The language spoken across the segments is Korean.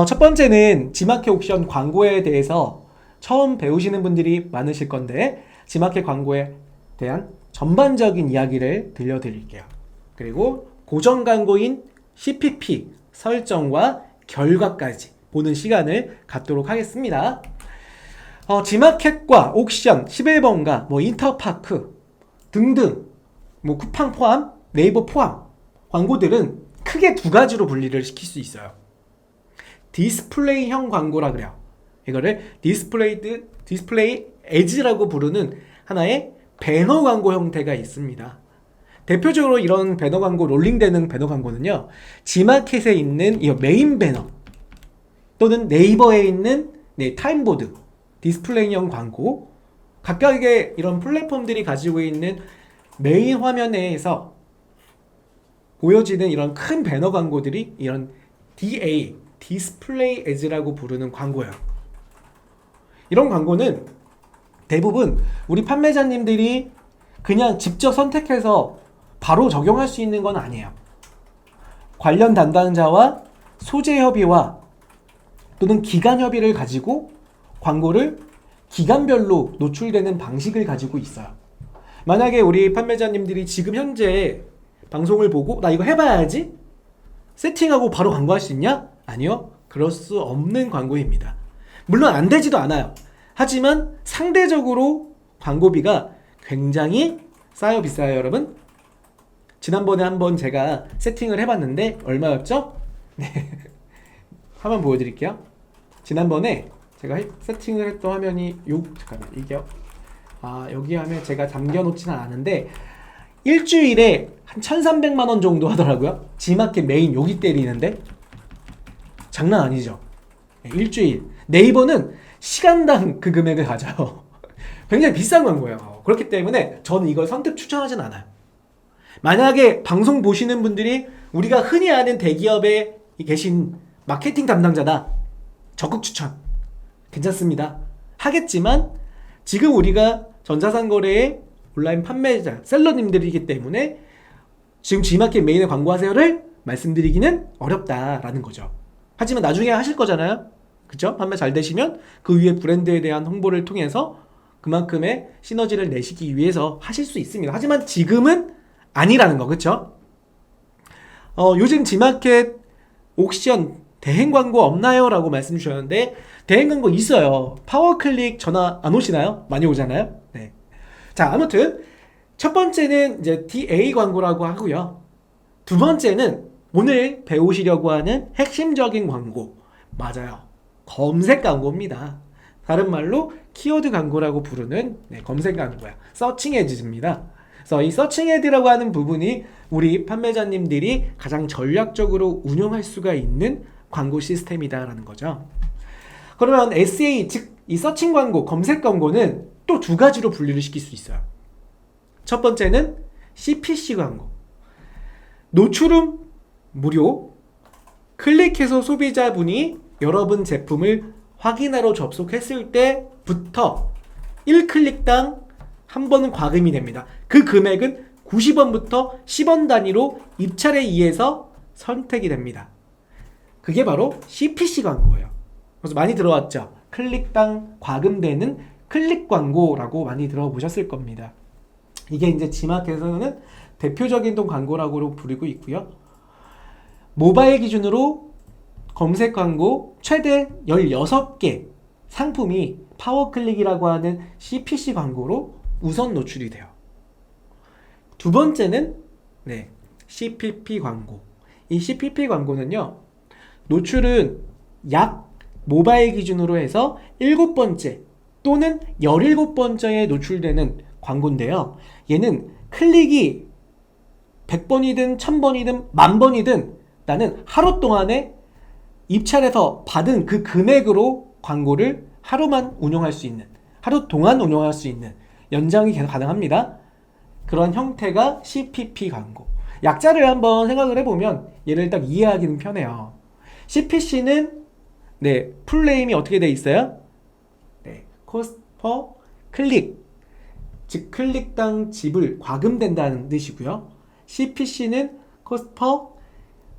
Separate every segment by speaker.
Speaker 1: 첫 번째는 지마켓 옥션 광고에 대해서 처음 배우시는 분들이 많으실 건데 지마켓 광고에 대한 전반적인 이야기를 들려드릴게요. 그리고 고정 광고인 CPP 설정과 결과까지 보는 시간을 갖도록 하겠습니다. 지마켓과 옥션, 11번가, 인터파크 등등 쿠팡 포함, 네이버 포함 광고들은 크게 두 가지로 분리를 시킬 수 있어요. 디스플레이형 광고라 그래요. 이거를 디스플레이 에즈라고 부르는 하나의 배너 광고 형태가 있습니다. 대표적으로 이런 배너 광고, 롤링되는 배너 광고는요, 지마켓에 있는 이 메인 배너 또는 네이버에 있는 타임보드, 디스플레이형 광고, 각각의 이런 플랫폼들이 가지고 있는 메인 화면에서 보여지는 이런 큰 배너 광고들이 이런 DA, 디스플레이 에즈라고 부르는 광고예요. 이런 광고는 대부분 우리 판매자님들이 그냥 직접 선택해서 바로 적용할 수 있는 건 아니에요. 관련 담당자와 소재 협의와 또는 기간 협의를 가지고 광고를 기간별로 노출되는 방식을 가지고 있어요. 만약에 우리 판매자님들이 지금 현재 방송을 보고 나 이거 해봐야지 세팅하고 바로 광고할 수 있냐? 아니요. 그럴 수 없는 광고입니다. 물론 안 되지도 않아요. 하지만 상대적으로 광고비가 굉장히 싸요, 비싸요, 여러분? 지난번에 한번 제가 세팅을 해봤는데 얼마였죠? 네, 한번 보여드릴게요. 지난번에 제가 세팅을 했던 화면이 잠깐만 이게 여기 하면 제가 담겨놓지는 않았는데 일주일에 한 1,300만원 정도 하더라고요. 지마켓 메인 여기 때리는데 장난 아니죠. 일주일. 네이버는 시간당 그 금액을 가져요. 굉장히 비싼 광고예요. 그렇기 때문에 저는 이걸 선택 추천하진 않아요. 만약에 방송 보시는 분들이 우리가 흔히 아는 대기업에 계신 마케팅 담당자다, 적극 추천. 괜찮습니다. 하겠지만 지금 우리가 전자상거래의 온라인 판매자, 셀러님들이기 때문에 지금 G마켓 메인에 광고하세요를 말씀드리기는 어렵다라는 거죠. 하지만 나중에 하실 거잖아요. 그쵸? 판매 잘 되시면 그 위에 브랜드에 대한 홍보를 통해서 그만큼의 시너지를 내시기 위해서 하실 수 있습니다. 하지만 지금은 아니라는 거, 그쵸? 요즘 G마켓 옥션 대행 광고 없나요? 라고 말씀 주셨는데 대행 광고 있어요. 파워클릭 전화 안 오시나요? 많이 오잖아요. 네. 자, 아무튼 첫 번째는 이제 DA 광고라고 하고요. 두 번째는 오늘 배우시려고 하는 핵심적인 광고. 맞아요. 검색 광고입니다. 다른 말로 키워드 광고라고 부르는 검색 광고야. 서칭 에드입니다. 그래서 이 서칭 에드라고 하는 부분이 우리 판매자님들이 가장 전략적으로 운영할 수가 있는 광고 시스템이다라는 거죠. 그러면 SA, 즉 이 서칭 광고, 검색 광고는 또 두 가지로 분류를 시킬 수 있어요. 첫 번째는 CPC 광고. 노출은 무료. 클릭해서 소비자분이 여러분 제품을 확인하러 접속했을 때부터 1클릭당 한 번은 과금이 됩니다. 그 금액은 90원부터 10원 단위로 입찰에 의해서 선택이 됩니다. 그게 바로 CPC 광고예요. 그래서 많이 들어왔죠. 클릭당 과금되는 클릭 광고라고 많이 들어보셨을 겁니다. 이게 이제 G마켓에서는 대표적인 광고라고 부르고 있고요. 모바일 기준으로 검색 광고 최대 16개 상품이 파워클릭이라고 하는 CPC 광고로 우선 노출이 돼요. 두 번째는 CPP 광고. 이 CPP 광고는요, 노출은 약 모바일 기준으로 해서 7번째 또는 17번째에 노출되는 광고인데요. 얘는 클릭이 100번이든 1000번이든 10,000번이든 나는 하루 동안에 입찰해서 받은 그 금액으로 광고를 하루만 운영할 수 있는, 하루 동안 운영할 수 있는 연장이 계속 가능합니다. 그런 형태가 CPP 광고. 약자를 한번 생각을 해보면 얘를 딱 이해하기는 편해요. CPC는 풀네임이 어떻게 돼 있어요? cost per 클릭, 즉 클릭당 지불, 과금된다는 뜻이고요. CPC는 cost per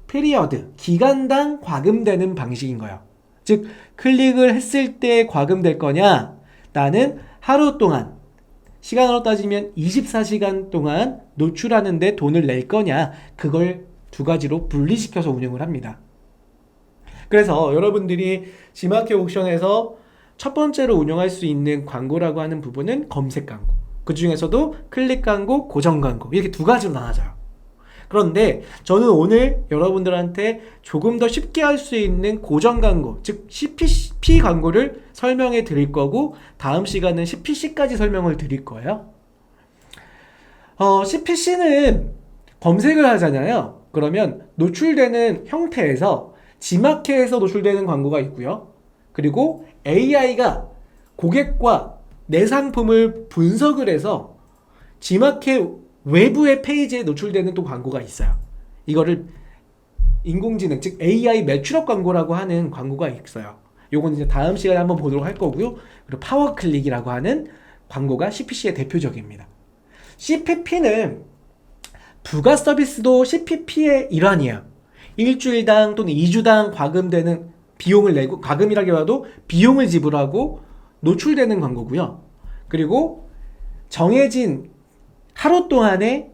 Speaker 1: 피리어드, 기간당 과금되는 방식인 거예요. 즉 클릭을 했을 때 과금될 거냐, 나는 하루 동안, 시간으로 따지면 24시간 동안 노출하는데 돈을 낼 거냐, 그걸 두 가지로 분리시켜서 운영을 합니다. 그래서 여러분들이 G마켓 옥션에서 첫 번째로 운영할 수 있는 광고라고 하는 부분은 검색 광고, 그 중에서도 클릭 광고, 고정 광고, 이렇게 두 가지로 나눠져요. 그런데 저는 오늘 여러분들한테 조금 더 쉽게 할 수 있는 고정 광고, 즉 CPC 광고를 설명해 드릴 거고, 다음 시간은 CPC까지 설명을 드릴 거예요. CPC는 검색을 하잖아요. 그러면 노출되는 형태에서 G마켓에서 노출되는 광고가 있고요. 그리고 AI가 고객과 내 상품을 분석을 해서 G마켓 외부의 페이지에 노출되는 또 광고가 있어요. 이거를 인공지능, 즉 AI 매출업 광고라고 하는 광고가 있어요. 요건 이제 다음 시간에 한번 보도록 할 거고요. 그리고 파워클릭이라고 하는 광고가 CPC의 대표적입니다. CPP는 부가 서비스도 CPP의 일환이에요. 일주일당 또는 2주당 과금되는 비용을 내고, 과금이라기보다도 비용을 지불하고 노출되는 광고고요. 그리고 정해진 하루 동안에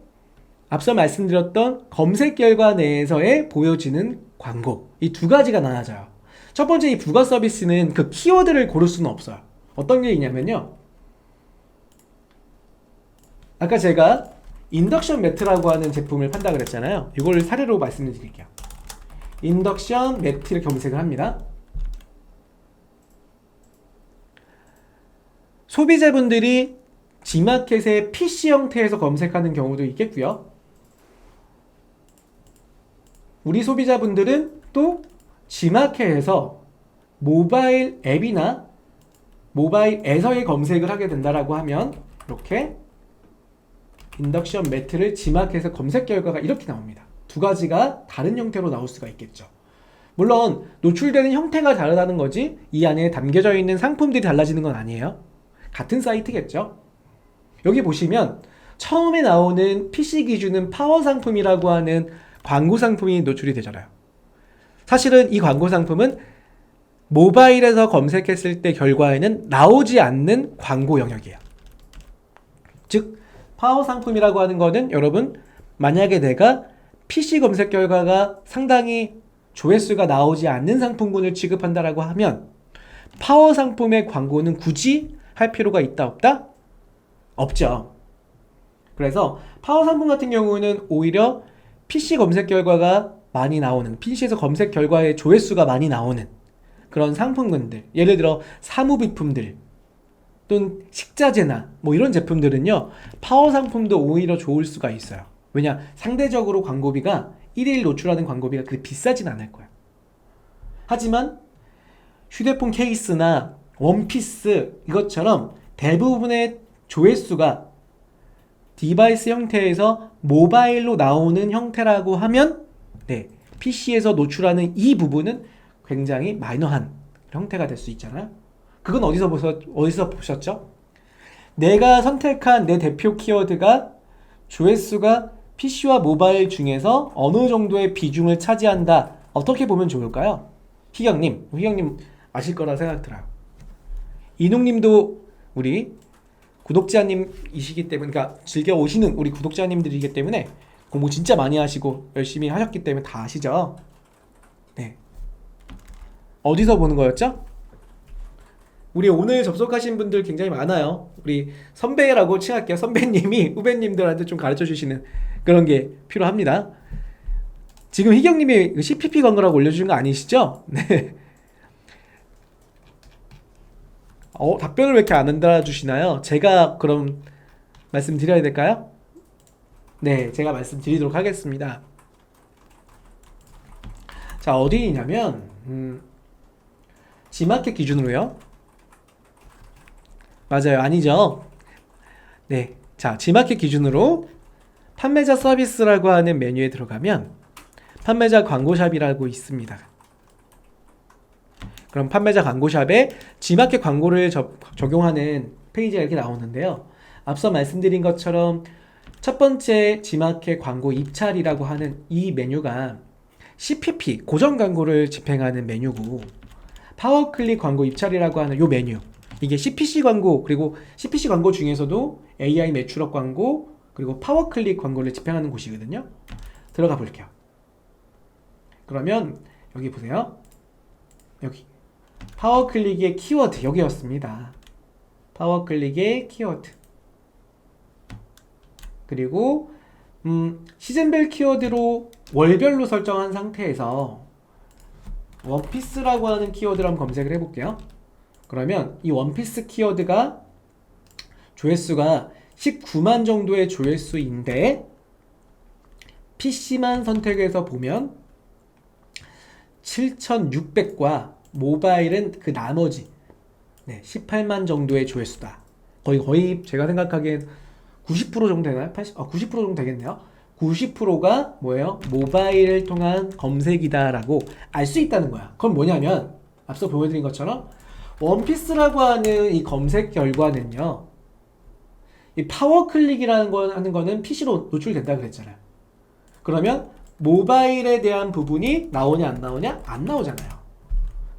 Speaker 1: 앞서 말씀드렸던 검색 결과 내에서의 보여지는 광고, 이 두 가지가 나눠져요. 첫 번째, 이 부가 서비스는 그 키워드를 고를 수는 없어요. 어떤 게 있냐면요, 아까 제가 인덕션 매트라고 하는 제품을 판다 그랬잖아요. 이걸 사례로 말씀드릴게요. 인덕션 매트를 검색을 합니다. 소비자분들이 G마켓의 PC 형태에서 검색하는 경우도 있겠고요. 우리 소비자분들은 또 G마켓에서 모바일 앱이나 모바일에서의 검색을 하게 된다라고 하면 이렇게 인덕션 매트를 G마켓에서 검색 결과가 이렇게 나옵니다. 두 가지가 다른 형태로 나올 수가 있겠죠. 물론 노출되는 형태가 다르다는 거지 이 안에 담겨져 있는 상품들이 달라지는 건 아니에요. 같은 사이트겠죠. 여기 보시면 처음에 나오는 PC 기준은 파워 상품이라고 하는 광고 상품이 노출이 되잖아요. 사실은 이 광고 상품은 모바일에서 검색했을 때 결과에는 나오지 않는 광고 영역이에요. 즉 파워 상품이라고 하는 거는 여러분, 만약에 내가 PC 검색 결과가 상당히 조회수가 나오지 않는 상품군을 취급한다라고 하면 파워 상품의 광고는 굳이 할 필요가 있다 없다? 없죠. 그래서 파워 상품 같은 경우는 오히려 PC 검색 결과가 많이 나오는, PC에서 검색 결과의 조회수가 많이 나오는 그런 상품군들, 예를 들어 사무비품들 또는 식자재나 뭐 이런 제품들은요, 파워 상품도 오히려 좋을 수가 있어요. 왜냐? 상대적으로 광고비가 1일 노출하는 광고비가 그렇게 비싸진 않을 거야. 하지만 휴대폰 케이스나 원피스 이것처럼 대부분의 조회수가 디바이스 형태에서 모바일로 나오는 형태라고 하면 PC에서 노출하는 이 부분은 굉장히 마이너한 형태가 될 수 있잖아요. 그건 어디서 보셨죠? 내가 선택한 내 대표 키워드가 조회수가 PC와 모바일 중에서 어느 정도의 비중을 차지한다. 어떻게 보면 좋을까요? 희경님 아실 거라 생각 들어요. 이농님도 우리 구독자님이시기 때문에, 그러니까 즐겨 오시는 우리 구독자님들이기 때문에 공부 진짜 많이 하시고 열심히 하셨기 때문에 다 아시죠? 네. 어디서 보는 거였죠? 우리 오늘 접속하신 분들 굉장히 많아요. 우리 선배라고 칭할게요. 선배님이 후배님들한테 좀 가르쳐 주시는 그런 게 필요합니다. 지금 희경님이 CPP 광고라고 올려주신 거 아니시죠? 네. 답변을 왜 이렇게 안 달아주시나요? 제가 그럼 말씀드려야 될까요? 네, 제가 말씀드리도록 하겠습니다. 자, 어디 있냐면 G마켓 기준으로요. 맞아요, 아니죠? 네, 자, G마켓 기준으로 판매자 서비스라고 하는 메뉴에 들어가면 판매자 광고샵이라고 있습니다. 그럼 판매자 광고샵에 G마켓 광고를 적용하는 페이지가 이렇게 나오는데요. 앞서 말씀드린 것처럼 첫 번째 G마켓 광고 입찰이라고 하는 이 메뉴가 CPP, 고정 광고를 집행하는 메뉴고, 파워클릭 광고 입찰이라고 하는 요 메뉴. 이게 CPC 광고, 그리고 CPC 광고 중에서도 AI 매출업 광고, 그리고 파워클릭 광고를 집행하는 곳이거든요. 들어가 볼게요. 그러면 여기 보세요. 여기 파워클릭의 키워드 여기였습니다. 파워클릭의 키워드. 그리고 시즌별 키워드로 월별로 설정한 상태에서 원피스라고 하는 키워드를 한번 검색을 해볼게요. 그러면 이 원피스 키워드가 조회수가 19만 정도의 조회수인데 PC만 선택해서 보면 7,600과 모바일은 그 나머지 18만 정도의 조회수다. 거의 제가 생각하기엔 90% 정도 되나요? 90% 정도 되겠네요. 90%가 뭐예요? 모바일을 통한 검색이다라고 알 수 있다는 거야. 그건 뭐냐면 앞서 보여드린 것처럼 원피스라고 하는 이 검색 결과는요, 이 파워클릭이라는 거 하는 거는 PC로 노출된다 그랬잖아요. 그러면 모바일에 대한 부분이 나오냐 안 나오냐? 안 나오잖아요.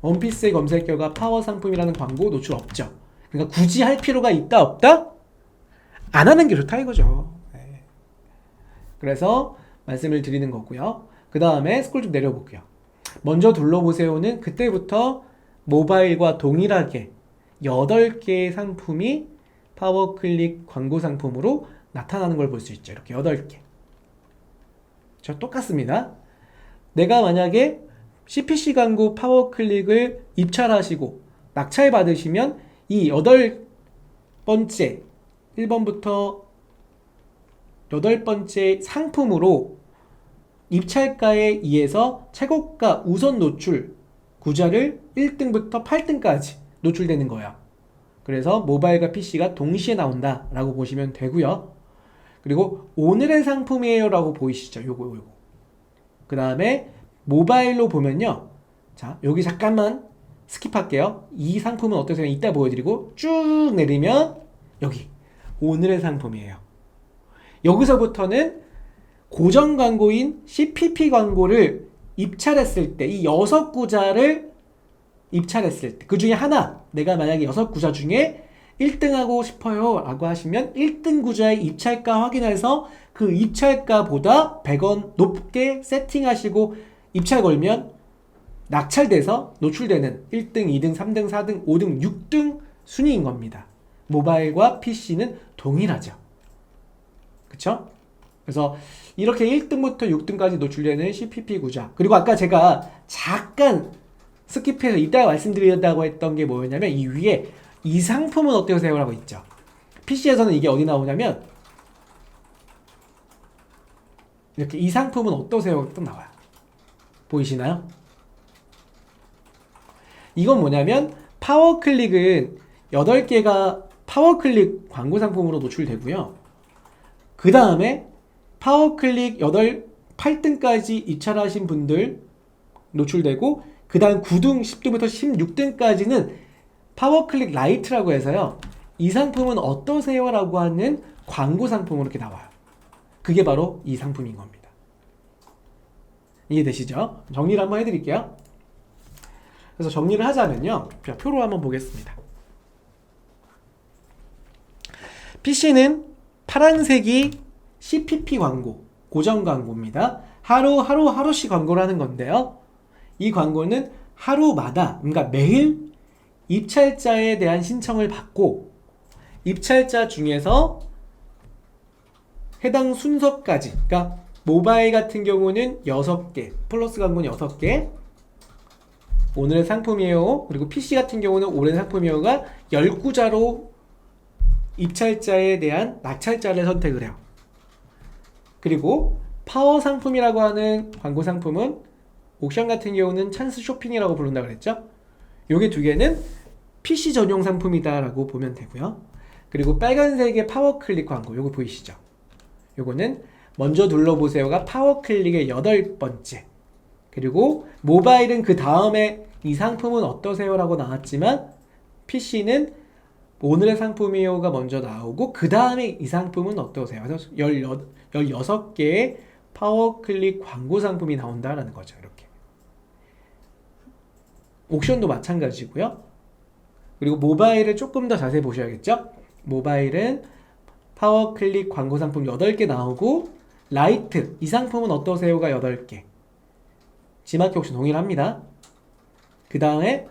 Speaker 1: 원피스의 검색 결과 파워 상품이라는 광고 노출 없죠. 그러니까 굳이 할 필요가 있다 없다? 안 하는 게 좋다 이거죠. 네. 그래서 말씀을 드리는 거고요. 그 다음에 스크롤 좀 내려볼게요. 먼저 둘러보세요는 그때부터 모바일과 동일하게 8개의 상품이 파워클릭 광고 상품으로 나타나는 걸 볼 수 있죠. 이렇게 8개. 저 똑같습니다. 내가 만약에 CPC 광고 파워클릭을 입찰하시고 낙찰 받으시면 이 8번째 1번부터 8번째 상품으로 입찰가에 의해서 최고가 우선 노출 구자를 1등부터 8등까지 노출되는 거예요. 그래서 모바일과 PC가 동시에 나온다 라고 보시면 되고요. 그리고 오늘의 상품이에요 라고 보이시죠? 요거. 그 다음에 모바일로 보면요. 자, 여기 잠깐만 스킵할게요. 이 상품은 어떠세요? 이따 보여드리고 쭉 내리면 여기 오늘의 상품이에요. 여기서부터는 고정 광고인 CPP 광고를 입찰했을 때 이 6구자를 입찰했을 때 그 중에 하나 내가 만약에 6구자 중에 1등 하고 싶어요 라고 하시면 1등 구자의 입찰가 확인해서 그 입찰가보다 100원 높게 세팅하시고 입찰 걸면 낙찰돼서 노출되는 1등, 2등, 3등, 4등, 5등, 6등 순위인 겁니다. 모바일과 PC는 동일하죠. 그쵸? 그래서 이렇게 1등부터 6등까지 노출되는 CPP 구자. 그리고 아까 제가 잠깐 스킵해서 이따가 말씀드린다고 했던 게 뭐였냐면 이 위에 이 상품은 어떠세요? 라고 있죠. PC에서는 이게 어디 나오냐면 이렇게 이 상품은 어떠세요? 또 나와요. 보이시나요? 이건 뭐냐면 파워클릭은 8개가 파워클릭 광고 상품으로 노출되고요. 그 다음에 파워클릭 8등까지 입찰하신 분들 노출되고 그 다음 9등, 10등부터 16등까지는 파워클릭 라이트라고 해서요. 이 상품은 어떠세요? 라고 하는 광고 상품으로 이렇게 나와요. 그게 바로 이 상품인 겁니다. 이해되시죠? 정리를 한번 해드릴게요. 그래서 정리를 하자면요. 표로 한번 보겠습니다. PC는 파란색이 CPP 광고, 고정 광고입니다. 하루씩 광고를 하는 건데요. 이 광고는 하루마다, 그러니까 매일 입찰자에 대한 신청을 받고 입찰자 중에서 해당 순서까지, 그러니까 모바일 같은 경우는 6개, 플러스 광고는 6개, 오늘의 상품이에요. 그리고 PC 같은 경우는 올해 상품이에요가 10구자로 입찰자에 대한 낙찰자를 선택을 해요. 그리고 파워 상품이라고 하는 광고 상품은 옥션 같은 경우는 찬스 쇼핑이라고 부른다 그랬죠? 요게 두 개는 PC 전용 상품이다 라고 보면 되고요. 그리고 빨간색의 파워클릭 광고, 요거 보이시죠? 요거는 먼저 눌러보세요가 파워클릭의 8번째. 그리고 모바일은 그 다음에 이 상품은 어떠세요? 라고 나왔지만 PC는 오늘의 상품이요가 먼저 나오고 그 다음에 이 상품은 어떠세요? 그래서 16개의 파워클릭 광고 상품이 나온다라는 거죠. 이렇게. 옥션도 마찬가지고요. 그리고 모바일을 조금 더 자세히 보셔야겠죠? 모바일은 파워클릭 광고 상품 8개 나오고 라이트, 이 상품은 어떠세요가 8개. G마켓 옥션 동일합니다. 그 다음에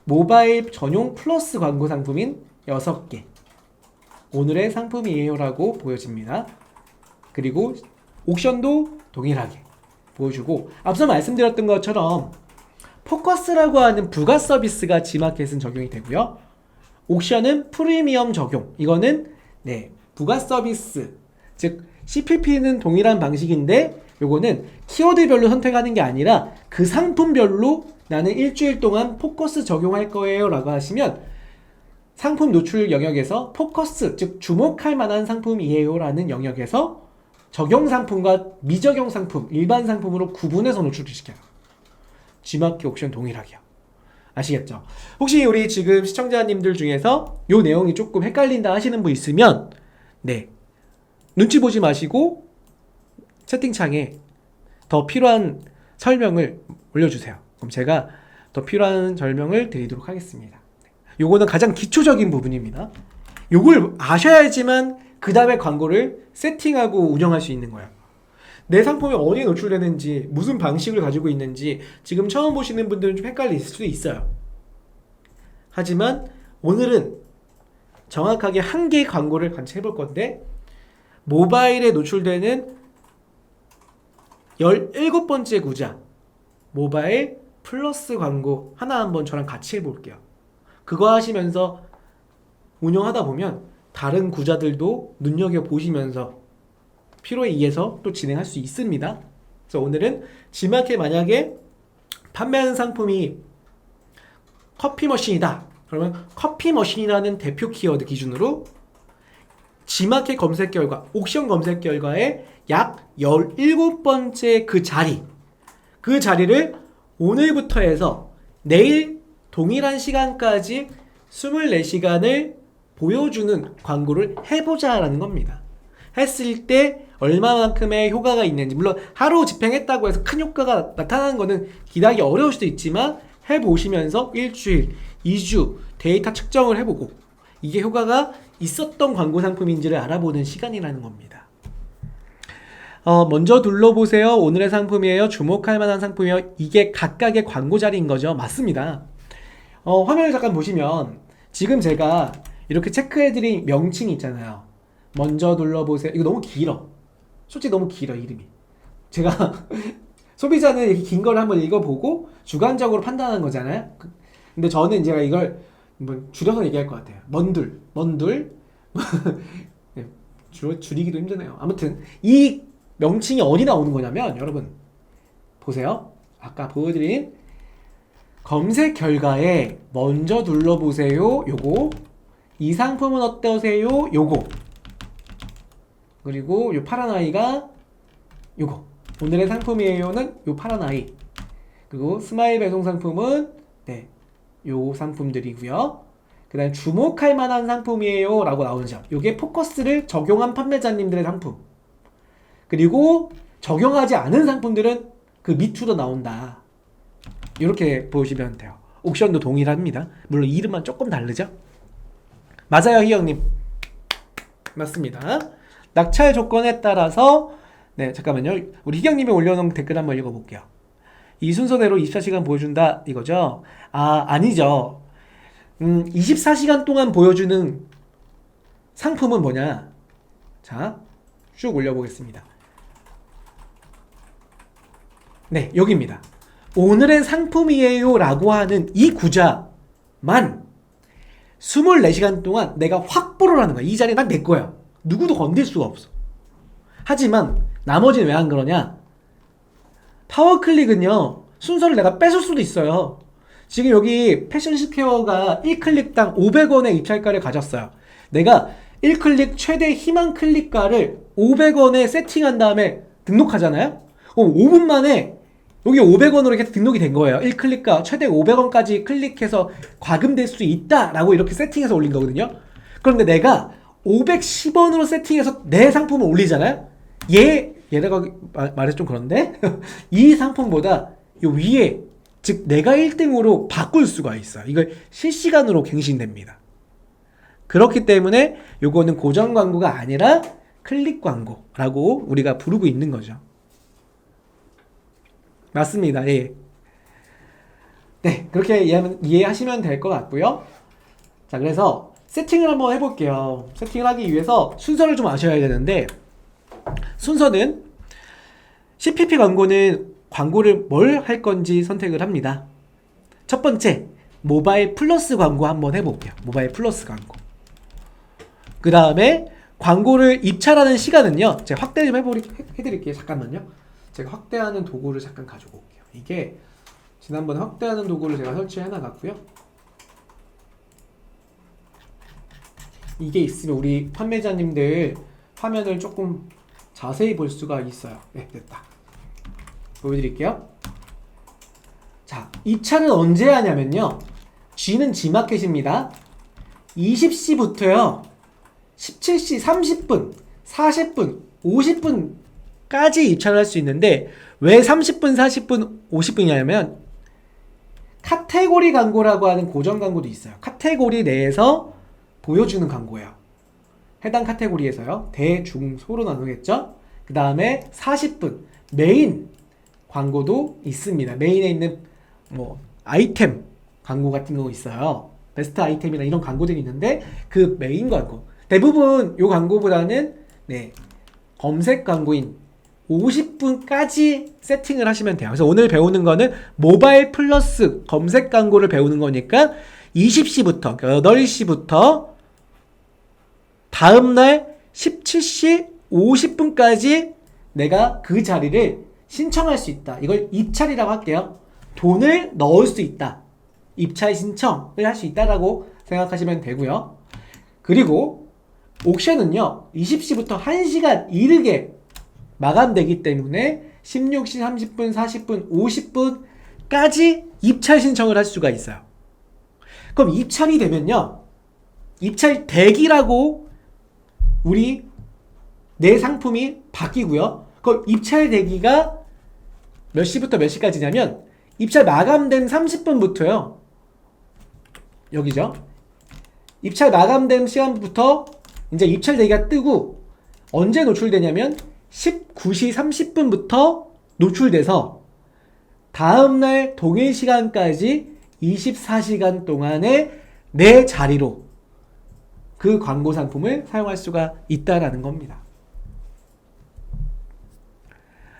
Speaker 1: 모바일 전용 플러스 광고 상품인 6개. 오늘의 상품이에요라고 보여집니다. 그리고 옥션도 동일하게 보여주고, 앞서 말씀드렸던 것처럼 포커스라고 하는 부가 서비스가 G마켓은 적용이 되고요. 옥션은 프리미엄 적용. 이거는 부가 서비스, 즉 CPP는 동일한 방식인데 요거는 키워드별로 선택하는 게 아니라 그 상품별로 나는 일주일 동안 포커스 적용할 거예요 라고 하시면 상품 노출 영역에서 포커스, 즉 주목할 만한 상품이에요 라는 영역에서 적용 상품과 미적용 상품, 일반 상품으로 구분해서 노출을 시켜요. G마켓 옥션 동일하게요. 아시겠죠? 혹시 우리 지금 시청자님들 중에서 요 내용이 조금 헷갈린다 하시는 분 있으면 눈치 보지 마시고 채팅창에 더 필요한 설명을 올려주세요. 그럼 제가 더 필요한 설명을 드리도록 하겠습니다. 요거는 가장 기초적인 부분입니다. 요걸 아셔야지만 그 다음에 광고를 세팅하고 운영할 수 있는 거예요. 내 상품이 어디에 노출되는지, 무슨 방식을 가지고 있는지 지금 처음 보시는 분들은 좀 헷갈릴 수도 있어요. 하지만 오늘은 정확하게 한 개의 광고를 같이 해볼 건데, 모바일에 노출되는 17번째 구자, 모바일 플러스 광고 하나 한번 저랑 같이 해볼게요. 그거 하시면서 운영하다 보면 다른 구자들도 눈여겨보시면서 필요에 의해서 또 진행할 수 있습니다. 그래서 오늘은 G마켓 만약에 판매하는 상품이 커피 머신이다. 그러면 커피 머신이라는 대표 키워드 기준으로 G마켓 검색 결과, 옥션 검색 결과에 약 17번째 그 자리를 오늘부터 해서 내일 동일한 시간까지 24시간을 보여주는 광고를 해보자라는 겁니다. 했을 때 얼마만큼의 효과가 있는지, 물론 하루 집행했다고 해서 큰 효과가 나타나는 거는 기대하기 어려울 수도 있지만 해보시면서 일주일, 2주 데이터 측정을 해보고 이게 효과가 있었던 광고 상품인지를 알아보는 시간이라는 겁니다. 먼저 둘러보세요. 오늘의 상품이에요. 주목할 만한 상품이에요. 이게 각각의 광고 자리인 거죠. 맞습니다. 화면을 잠깐 보시면 지금 제가 이렇게 체크해드린 명칭이 있잖아요. 먼저 둘러보세요. 이거 너무 길어. 솔직히 너무 길어, 이름이. 제가 소비자는 이렇게 긴 걸 한번 읽어보고 주관적으로 판단하는 거잖아요. 근데 저는 제가 이걸 줄여서 얘기할 것 같아요. 먼둘. 줄이기도 힘드네요. 아무튼 이 명칭이 어디 나오는 거냐면, 여러분 보세요. 아까 보여드린 검색 결과에 먼저 둘러보세요. 요거. 이 상품은 어떠세요? 요거. 그리고 요 파란 아이가 요거. 오늘의 상품이에요는 요 파란 아이. 그리고 스마일 배송 상품은 요 상품들이고요. 그 다음에 주목할 만한 상품이에요 라고 나오죠. 요게 포커스를 적용한 판매자님들의 상품. 그리고 적용하지 않은 상품들은 그 밑으로 나온다. 이렇게 보시면 돼요. 옥션도 동일합니다. 물론 이름만 조금 다르죠. 맞아요, 희영님. 맞습니다. 낙찰 조건에 따라서 잠깐만요. 우리 희경님이 올려놓은 댓글 한번 읽어볼게요. 이 순서대로 24시간 보여준다 이거죠? 아니죠. 24시간 동안 보여주는 상품은 뭐냐? 자, 쭉 올려보겠습니다. 네, 여기입니다. 오늘의 상품이에요 라고 하는 이 구자만 24시간 동안 내가 확보를 하는 거야. 이 자리 난 내 거야. 누구도 건들 수가 없어. 하지만 나머지는 왜 안 그러냐? 파워클릭은요, 순서를 내가 뺏을 수도 있어요. 지금 여기 패션스퀘어가 1클릭당 500원의 입찰가를 가졌어요. 내가 1클릭 최대 희망 클릭가를 500원에 세팅한 다음에 등록하잖아요? 그럼 5분 만에 여기 500원으로 이렇게 등록이 된 거예요. 1클릭가 최대 500원까지 클릭해서 과금될 수 있다라고 이렇게 세팅해서 올린 거거든요. 그런데 내가 510원으로 세팅해서 내 상품을 올리잖아요? 얘 얘네가 말해서 좀 그런데 이 상품보다 요 위에 즉 내가 1등으로 바꿀 수가 있어요. 이걸 실시간으로 갱신됩니다. 그렇기 때문에 요거는 고정 광고가 아니라 클릭 광고라고 우리가 부르고 있는 거죠. 맞습니다. 예. 네, 그렇게 이해하시면 될 것 같고요. 자, 그래서 세팅을 한번 해볼게요. 세팅을 하기 위해서 순서를 좀 아셔야 되는데, 순서는 CPP 광고는 광고를 뭘 할 건지 선택을 합니다. 첫 번째, 모바일 플러스 광고 한번 해볼게요. 모바일 플러스 광고. 그 다음에 광고를 입찰하는 시간은요, 제가 확대 좀 해드릴게요. 잠깐만요. 제가 확대하는 도구를 잠깐 가지고 올게요. 이게 지난번에 확대하는 도구를 제가 설치해 놨고요. 이게 있으면 우리 판매자님들 화면을 조금 자세히 볼 수가 있어요. 네, 됐다. 보여드릴게요. 자, 입찰은 언제 하냐면요. G는 G마켓입니다. 20시부터요. 17시 30분, 40분, 50분까지 입찰을 할 수 있는데 왜 30분, 40분, 50분이냐면 카테고리 광고라고 하는 고정 광고도 있어요. 카테고리 내에서 보여주는 광고예요. 해당 카테고리에서요. 대, 중, 소로 나누겠죠? 그 다음에 40분 메인 광고도 있습니다. 메인에 있는 뭐 아이템 광고 같은 거 있어요. 베스트 아이템이나 이런 광고들이 있는데 그 메인 광고 대부분 요 광고보다는 네, 검색 광고인 50분까지 세팅을 하시면 돼요. 그래서 오늘 배우는 거는 모바일 플러스 검색 광고를 배우는 거니까 20시부터 8시부터 다음날 17시 50분까지 내가 그 자리를 신청할 수 있다. 이걸 입찰이라고 할게요. 돈을 넣을 수 있다. 입찰 신청을 할 수 있다라고 생각하시면 되고요. 그리고 옥션은요. 20시부터 1시간 이르게 마감되기 때문에 16시 30분, 40분, 50분까지 입찰 신청을 할 수가 있어요. 그럼 입찰이 되면요. 입찰 대기라고 우리 내 상품이 바뀌고요. 그럼 입찰 대기가 몇 시부터 몇 시까지냐면 입찰 마감된 30분부터요. 여기죠. 입찰 마감된 시간부터 이제 입찰 대기가 뜨고 언제 노출되냐면 19시 30분부터 노출돼서 다음날 동일 시간까지 24시간 동안에 내 자리로 그 광고 상품을 사용할 수가 있다라는 겁니다.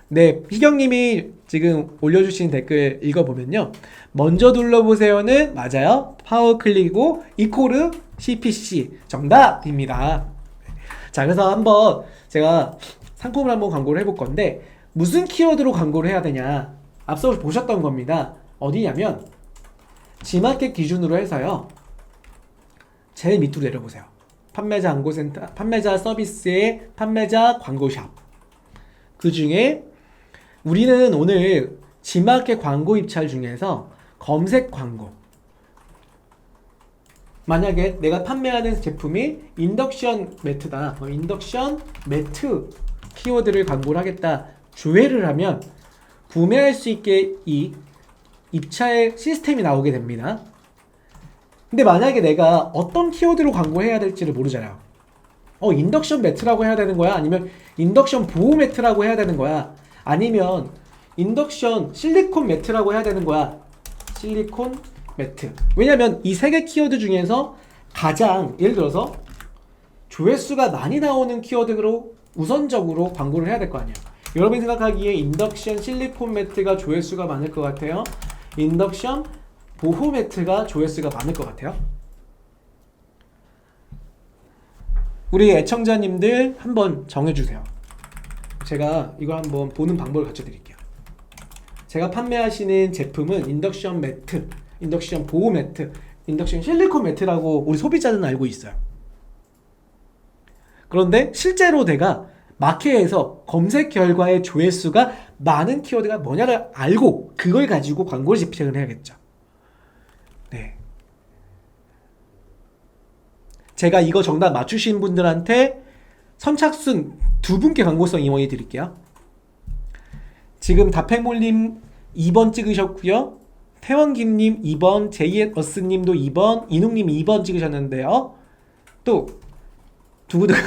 Speaker 1: 네, 희경님이 지금 올려주신 댓글 읽어보면요. 먼저 둘러보세요는 맞아요. 파워클릭이고 이코르 CPC 정답입니다. 자, 그래서 한번 제가 상품을 한번 광고를 해볼 건데 무슨 키워드로 광고를 해야 되냐 앞서 보셨던 겁니다. 어디냐면 G마켓 기준으로 해서요. 제일 밑으로 내려보세요. 판매자 광고센터, 판매자 서비스의 판매자 광고샵. 그 중에 우리는 오늘 G마켓 광고 입찰 중에서 검색 광고. 만약에 내가 판매하는 제품이 인덕션 매트다. 인덕션 매트 키워드를 광고를 하겠다. 조회를 하면 구매할 수 있게 이 입찰 시스템이 나오게 됩니다. 근데 만약에 내가 어떤 키워드로 광고해야 될지를 모르잖아요. 인덕션 매트라고 해야 되는 거야? 아니면 인덕션 보호 매트라고 해야 되는 거야? 아니면 인덕션 실리콘 매트라고 해야 되는 거야? 실리콘 매트. 왜냐면 이 세 개 키워드 중에서 가장 예를 들어서 조회수가 많이 나오는 키워드로 우선적으로 광고를 해야 될 거 아니야. 여러분이 생각하기에 인덕션 실리콘 매트가 조회수가 많을 것 같아요? 인덕션 보호 매트가 조회수가 많을 것 같아요? 우리 애청자님들 한번 정해주세요. 제가 이거 한번 보는 방법을 가르쳐 드릴게요. 제가 판매하시는 제품은 인덕션 매트, 인덕션 보호 매트, 인덕션 실리콘 매트라고 우리 소비자는 알고 있어요. 그런데 실제로 내가 마켓에서 검색 결과의 조회수가 많은 키워드가 뭐냐를 알고 그걸 가지고 광고를 집행을 해야겠죠. 네. 제가 이거 정답 맞추신 분들한테 선착순 2분께 광고성 이용해 드릴게요. 지금 다팽몰님 2번 찍으셨고요. 태원김님 2번, 제이어스님도 2번, 이능님 2번 찍으셨는데요. 또 두구두구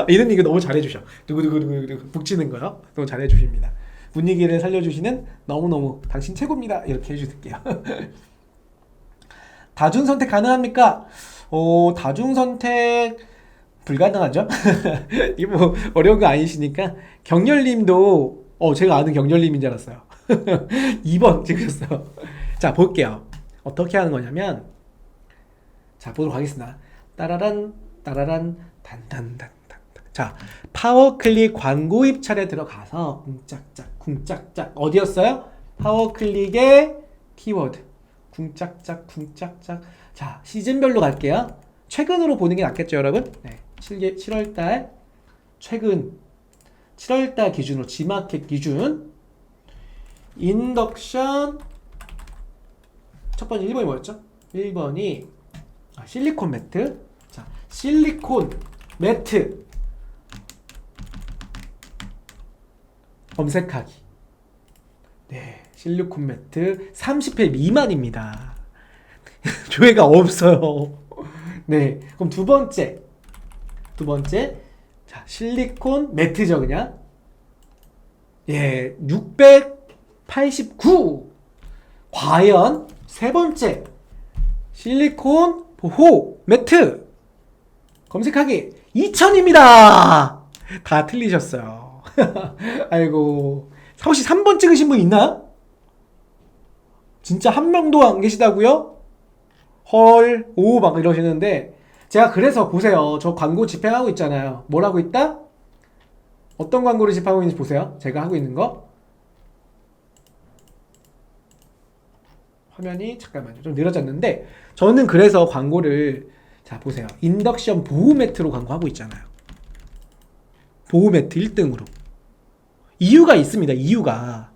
Speaker 1: 이능님 이거 너무 잘해주셔. 두구두구두구 북치는 거요. 너무 잘해주십니다. 분위기를 살려주시는 너무너무 당신 최고입니다. 이렇게 해주실게요. 다중선택 가능합니까? 다중선택 불가능하죠? 이거 뭐 어려운 거 아니시니까. 경렬님도 제가 아는 경렬님인 줄 알았어요. 2번 찍으셨어요. 자, 볼게요. 어떻게 하는 거냐면, 자, 보도록 하겠습니다. 따라란 따라란 단단단단. 자, 파워클릭 광고 입찰에 들어가서 쿵짝짝 어디였어요? 파워클릭의 키워드 쿵짝짝. 자, 시즌별로 갈게요. 최근으로 보는 게 낫겠죠, 여러분? 네, 7월달 최근 7월달 기준으로 G마켓 기준 인덕션 첫 번째 1번이 뭐였죠? 1번이 실리콘 매트. 자, 실리콘 매트 검색하기. 네, 실리콘 매트 30회 미만입니다. 조회가 없어요. 네, 그럼 두 번째 자, 실리콘 매트죠, 그냥. 예, 689. 과연 세 번째 실리콘 보호 매트 검색하기 2000입니다. 다 틀리셨어요. 아이고, 혹시 3번 찍으신 분 있나요? 진짜 한 명도 안 계시다고요? 헐, 오, 막 이러시는데, 제가 그래서 보세요. 저 광고 집행하고 있잖아요. 뭘 하고 있다? 어떤 광고를 집행하고 있는지 보세요. 제가 하고 있는 거. 화면이 잠깐만요. 좀 느려졌는데, 저는 그래서 광고를, 자, 보세요. 인덕션 보호 매트로 광고하고 있잖아요. 보호 매트 1등으로. 이유가 있습니다. 이유가.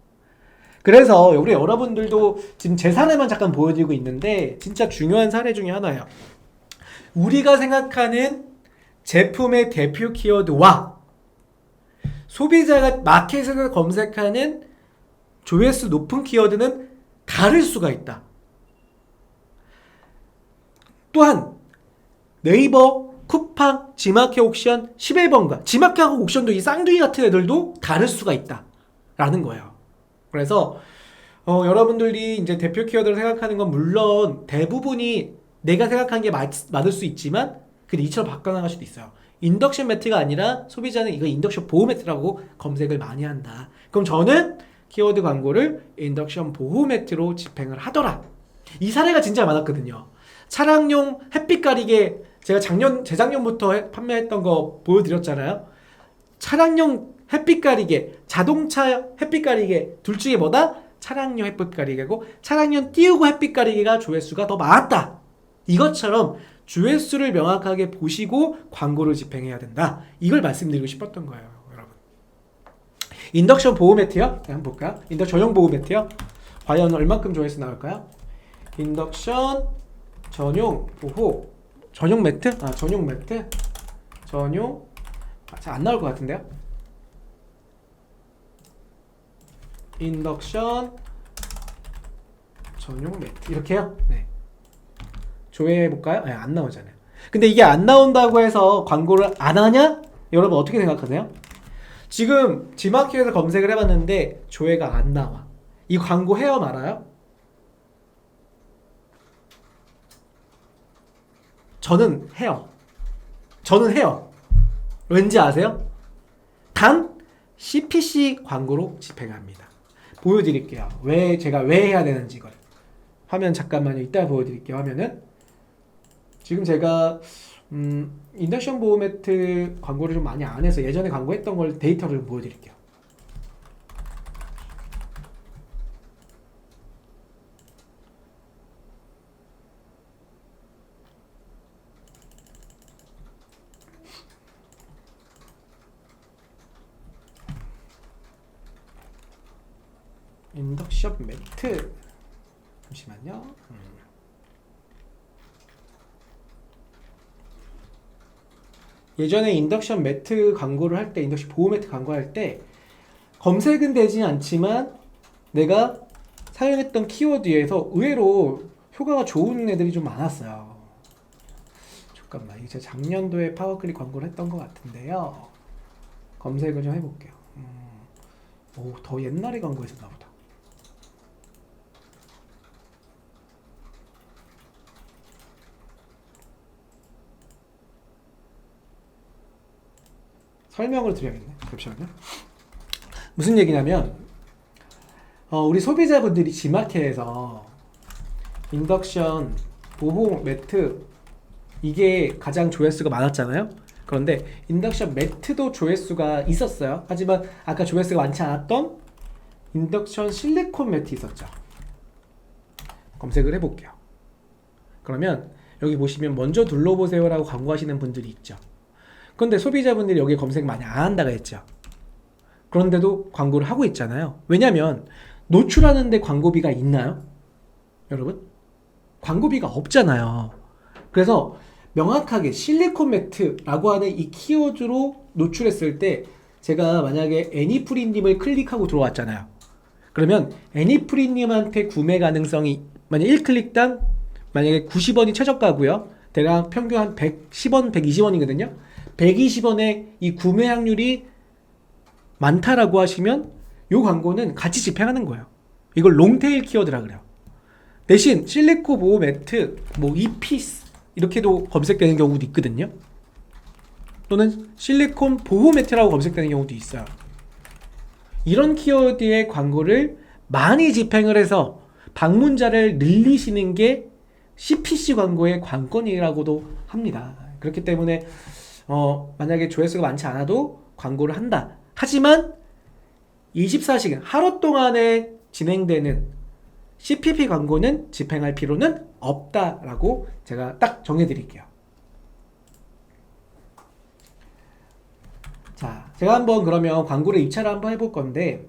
Speaker 1: 그래서 우리 여러분들도 지금 제 사례만 잠깐 보여드리고 있는데 진짜 중요한 사례 중에 하나예요. 우리가 생각하는 제품의 대표 키워드와 소비자가 마켓에서 검색하는 조회수 높은 키워드는 다를 수가 있다. 또한 네이버, 쿠팡, G마켓 옥션, 11번가 G마켓 옥션도 이 쌍둥이 같은 애들도 다를 수가 있다 라는 거예요. 그래서 여러분들이 이제 대표 키워드를 생각하는 건 물론 대부분이 내가 생각한 게 맞을 수 있지만 근데 이처럼 바꿔나갈 수도 있어요. 인덕션 매트가 아니라 소비자는 이거 인덕션 보호 매트라고 검색을 많이 한다. 그럼 저는 키워드 광고를 인덕션 보호 매트로 집행을 하더라. 이 사례가 진짜 많았거든요. 차량용 햇빛 가리개 제가 재작년부터 판매했던 거 보여드렸잖아요. 차량용 햇빛 가리개, 자동차 햇빛 가리개 둘 중에 뭐다? 차량용 햇빛 가리개고 차량용 띄우고 햇빛 가리개가 조회수가 더 많았다. 이것처럼 조회수를 명확하게 보시고 광고를 집행해야 된다. 이걸 말씀드리고 싶었던 거예요, 여러분. 인덕션 보호 매트요? 한번 볼까요? 인덕션 전용 보호 매트요? 과연 얼마큼 조회수 나올까요? 인덕션 전용 보호 전용 매트? 전용 매트? 전용 잘 안 나올 것 같은데요? 인덕션 전용 매트 이렇게요? 네. 조회해볼까요? 네, 안 나오잖아요. 근데 이게 안 나온다고 해서 광고를 안 하냐? 여러분 어떻게 생각하세요? 지금 G마켓에서 검색을 해봤는데 조회가 안 나와. 이 광고 해요 말아요? 저는 해요. 왠지 아세요? 단 CPC 광고로 집행합니다. 보여드릴게요. 제가 왜 해야 되는지 이걸. 화면 잠깐만요. 이따 보여드릴게요. 화면은. 지금 제가 인덕션 보호 매트 광고를 좀 많이 안 해서 예전에 광고했던 걸 데이터를 좀 보여드릴게요. 인덕션 매트 잠시만요. 예전에 인덕션 매트 광고를 할 때 인덕션 보호 매트 광고할 때 검색은 되지 않지만 내가 사용했던 키워드에서 의외로 효과가 좋은 애들이 좀 많았어요. 잠깐만, 이게 제가 작년도에 파워클릭 광고를 했던 것 같은데요. 검색을 좀 해볼게요. 오, 더 옛날에 광고했었나 보다. 설명을 드려야겠네. 잠시만요. 무슨 얘기냐면 우리 소비자분들이 G마켓에서 인덕션, 보호 매트 이게 가장 조회수가 많았잖아요. 그런데 인덕션 매트도 조회수가 있었어요. 하지만 아까 조회수가 많지 않았던 인덕션 실리콘 매트 있었죠. 검색을 해볼게요. 그러면 여기 보시면 먼저 둘러보세요 라고 광고하시는 분들이 있죠. 그런데 소비자분들이 여기 검색 많이 안 한다고 했죠. 그런데도 광고를 하고 있잖아요. 왜냐면 노출하는데 광고비가 있나요? 여러분? 광고비가 없잖아요. 그래서 명확하게 실리콘 매트라고 하는 이 키워드로 노출했을 때 제가 만약에 애니프리님을 클릭하고 들어왔잖아요. 그러면 애니프리님한테 구매 가능성이 만약 1클릭당 만약에 90원이 최저가고요. 대략 평균 한 110원, 120원이거든요. 120원에 이 구매 확률이 많다라고 하시면 이 광고는 같이 집행하는 거예요. 이걸 롱테일 키워드라 그래요. 대신 실리콘 보호 매트, 뭐 이피스 이렇게도 검색되는 경우도 있거든요. 또는 실리콘 보호 매트라고 검색되는 경우도 있어요. 이런 키워드의 광고를 많이 집행을 해서 방문자를 늘리시는 게 CPC 광고의 관건이라고도 합니다. 그렇기 때문에 만약에 조회수가 많지 않아도 광고를 한다. 하지만 24시간 하루 동안에 진행되는 CPP 광고는 집행할 필요는 없다라고 제가 딱 정해드릴게요. 자, 제가 한번 그러면 광고를 입찰을 한번 해볼 건데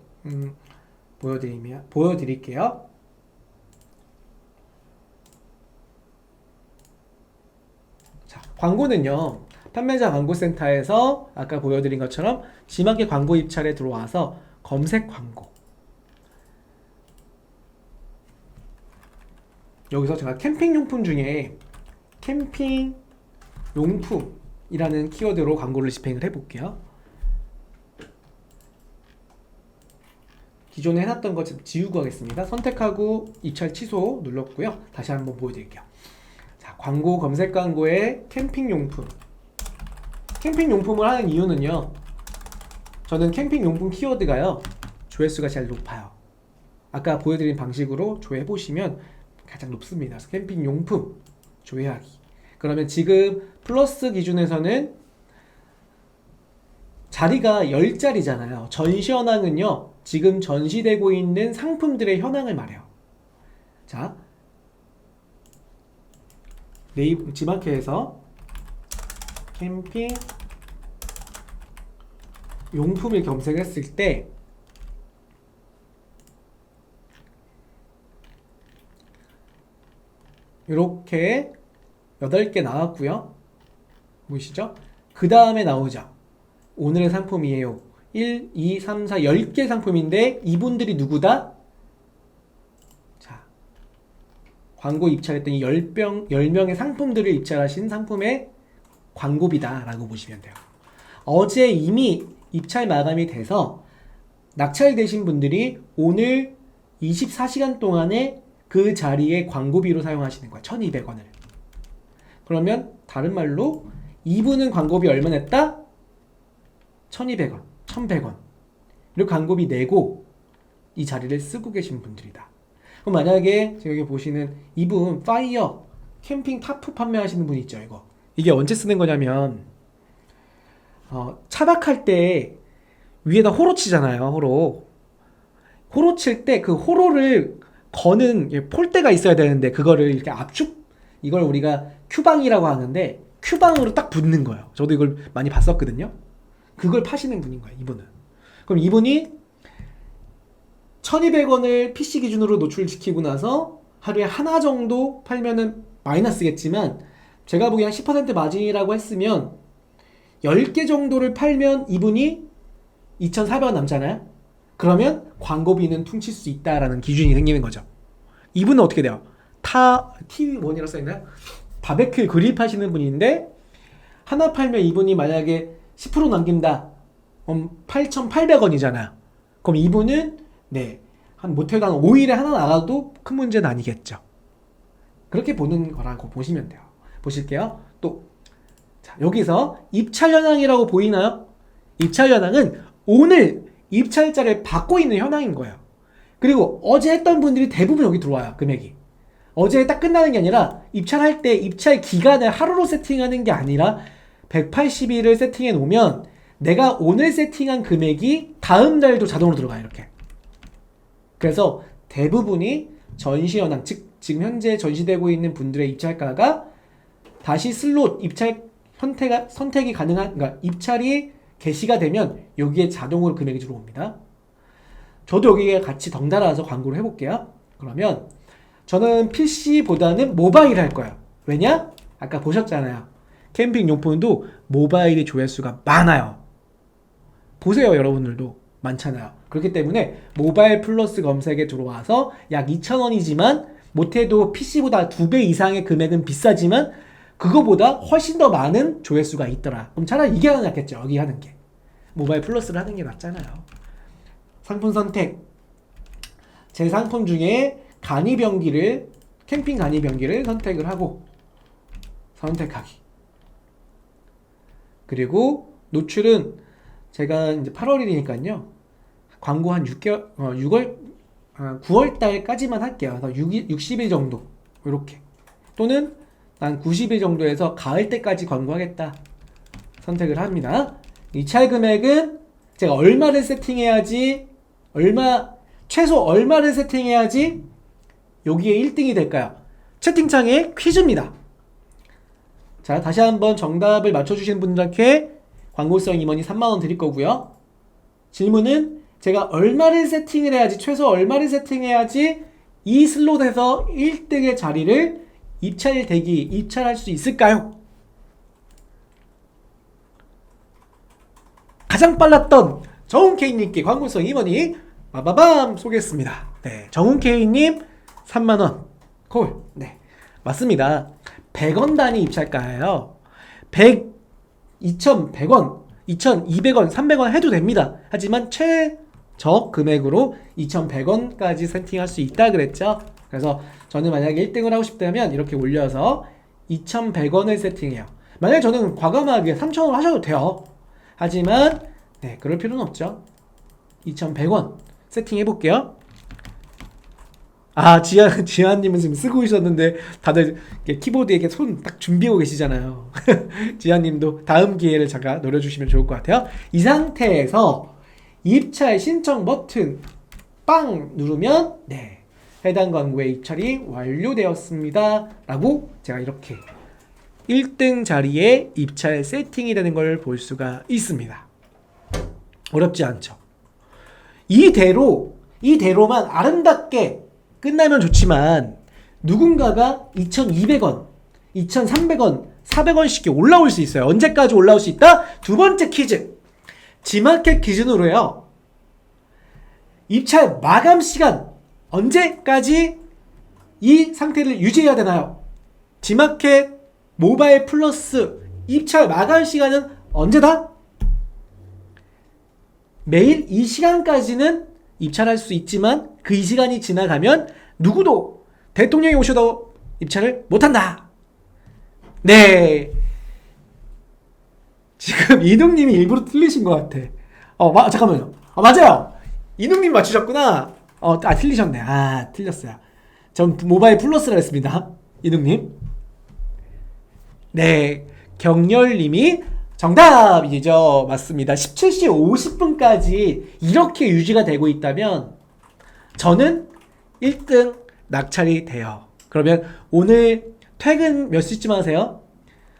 Speaker 1: 보여드릴게요. 자, 광고는요. 판매자 광고센터에서 아까 보여드린 것처럼 G마켓 광고 입찰에 들어와서 검색 광고. 여기서 제가 캠핑용품 중에 캠핑용품이라는 키워드로 광고를 집행을 해볼게요. 기존에 해놨던 것 지우고 하겠습니다. 선택하고 입찰 취소 눌렀고요. 다시 한번 보여드릴게요. 자, 광고 검색 광고에 캠핑용품. 캠핑용품을 하는 이유는요. 저는 캠핑용품 키워드가요. 조회수가 제일 높아요. 아까 보여드린 방식으로 조회해보시면 가장 높습니다. 그래서 캠핑용품 조회하기. 그러면 지금 플러스 기준에서는 자리가 10자리잖아요. 전시 현황은요. 지금 전시되고 있는 상품들의 현황을 말해요. 자, 네이버 G마켓에서 캠핑 용품을 검색했을 때 이렇게 8개 나왔고요. 보이시죠? 그 다음에 나오죠. 오늘의 상품이에요. 1, 2, 3, 4, 10개 상품인데 이분들이 누구다? 자, 광고 입찰했던 이 10명의 상품들을 입찰하신 상품의 광고비다 라고 보시면 돼요. 어제 이미 입찰 마감이 돼서 낙찰되신 분들이 오늘 24시간 동안에 그 자리에 광고비로 사용하시는 거야. 1,200원을. 그러면 다른 말로 이분은 광고비 얼마 냈다? 1,200원, 1,100원. 이렇게 광고비 내고 이 자리를 쓰고 계신 분들이다. 그럼 만약에 지금 여기 보시는 이분 파이어 캠핑 타프 판매하시는 분 있죠. 이게 언제 쓰는 거냐면 차박할 때 위에다 호로 치잖아요. 호로 칠 때 그 호로를 거는 폴대가 있어야 되는데 그거를 이렇게 압축, 이걸 우리가 큐방이라고 하는데 큐방으로 딱 붙는 거예요. 저도 이걸 많이 봤었거든요. 그걸 파시는 분인 거예요. 이분은. 그럼 이분이 1,200원을 PC 기준으로 노출시키고 나서 하루에 하나 정도 팔면은 마이너스겠지만 제가 보기엔 10% 마진이라고 했으면 10개 정도를 팔면 이분이 2,400원 남잖아요. 그러면 광고비는 퉁칠 수 있다라는 기준이 생기는 거죠. 이분은 어떻게 돼요? T1이라고 써있나요? 바베큐 그릴 파시는 분인데 하나 팔면 이분이 만약에 10% 남긴다. 그럼 8,800원이잖아요. 그럼 이분은 한 못해도 한 5일에 하나 나가도 큰 문제는 아니겠죠. 그렇게 보는 거라고 보시면 돼요. 보실게요. 또 자, 여기서 입찰 현황이라고 보이나요? 입찰 현황은 오늘 입찰자를 받고 있는 현황인 거예요. 그리고 어제 했던 분들이 대부분 여기 들어와요. 금액이. 어제 딱 끝나는 게 아니라 입찰할 때 입찰 기간을 하루로 세팅하는 게 아니라 180일을 세팅해 놓으면 내가 오늘 세팅한 금액이 다음 달도 자동으로 들어가요. 이렇게. 그래서 대부분이 전시 현황, 즉 지금 현재 전시되고 있는 분들의 입찰가가 다시 슬롯 입찰 선택이 가능한, 그러니까 입찰이 개시가 되면 여기에 자동으로 금액이 들어옵니다. 저도 여기에 같이 덩달아서 광고를 해볼게요. 그러면 저는 PC보다는 모바일 할 거예요. 왜냐? 아까 보셨잖아요. 캠핑 용품도 모바일이 조회수가 많아요. 보세요, 여러분들도 많잖아요. 그렇기 때문에 모바일 플러스 검색에 들어와서 약 2,000원이지만 못해도 PC보다 2배 이상의 금액은 비싸지만 그거보다 훨씬 더 많은 조회수가 있더라. 그럼 차라리 이게 낫겠죠. 여기 하는 게. 모바일 플러스를 하는 게 낫잖아요. 상품 선택. 제 상품 중에 캠핑 간이병기를 선택을 하고 선택하기. 그리고 노출은 제가 이제 8월이니까요. 광고 한 9월 달까지만 할게요. 60일 정도. 이렇게. 또는 난 90일 정도에서 가을 때까지 광고하겠다. 선택을 합니다. 입찰 금액은 제가 얼마를 세팅해야지, 최소 얼마를 세팅해야지 여기에 1등이 될까요? 채팅창에 퀴즈입니다. 자, 다시 한번 정답을 맞춰주신 분들께 광고성 임원이 3만원 드릴 거고요. 질문은 제가 얼마를 세팅을 해야지, 최소 얼마를 세팅해야지 이 슬롯에서 1등의 자리를 입찰할 수 있을까요? 가장 빨랐던 정훈케이님께 광고성 임원이 빠바밤 쏘겠습니다. 네, 정훈케이님 3만원 콜. 네, 맞습니다. 100원 단위 입찰가예요. 2,100원, 2,200원, 300원 해도 됩니다. 하지만 최저 금액으로 2,100원까지 세팅할 수 있다 그랬죠. 그래서 저는 만약에 1등을 하고 싶다면 이렇게 올려서 2,100원을 세팅해요. 만약에 저는 과감하게 3,000원 하셔도 돼요. 하지만 그럴 필요는 없죠. 2,100원 세팅해 볼게요. 지아님은 지금 쓰고 계셨는데 다들 키보드에 이렇게 손 딱 준비하고 계시잖아요. 지아님도 다음 기회를 잠깐 노려주시면 좋을 것 같아요. 이 상태에서 입찰 신청 버튼 빵 누르면 해당 광고의 입찰이 완료되었습니다 라고 제가 이렇게 1등 자리에 입찰 세팅이 되는 걸 볼 수가 있습니다. 어렵지 않죠. 이대로만 아름답게 끝나면 좋지만 누군가가 2,200원, 2,300원, 400원씩 올라올 수 있어요. 언제까지 올라올 수 있다? 두 번째 퀴즈. 지마켓 기준으로요. 입찰 마감 시간 언제까지 이 상태를 유지해야 되나요? 지마켓 모바일 플러스 입찰 마감 시간은 언제다? 매일 이 시간까지는 입찰할 수 있지만 그 이 시간이 지나가면 누구도 대통령이 오셔도 입찰을 못한다. 네. 지금 이능님이 일부러 틀리신 것 같아. 잠깐만요. 맞아요. 이능님 맞추셨구나. 틀리셨네. 틀렸어요. 전 모바일 플러스라 했습니다. 이능님. 네. 경렬님이 정답이죠. 맞습니다. 17시 50분까지 이렇게 유지가 되고 있다면 저는 1등 낙찰이 돼요. 그러면 오늘 퇴근 몇 시쯤 하세요?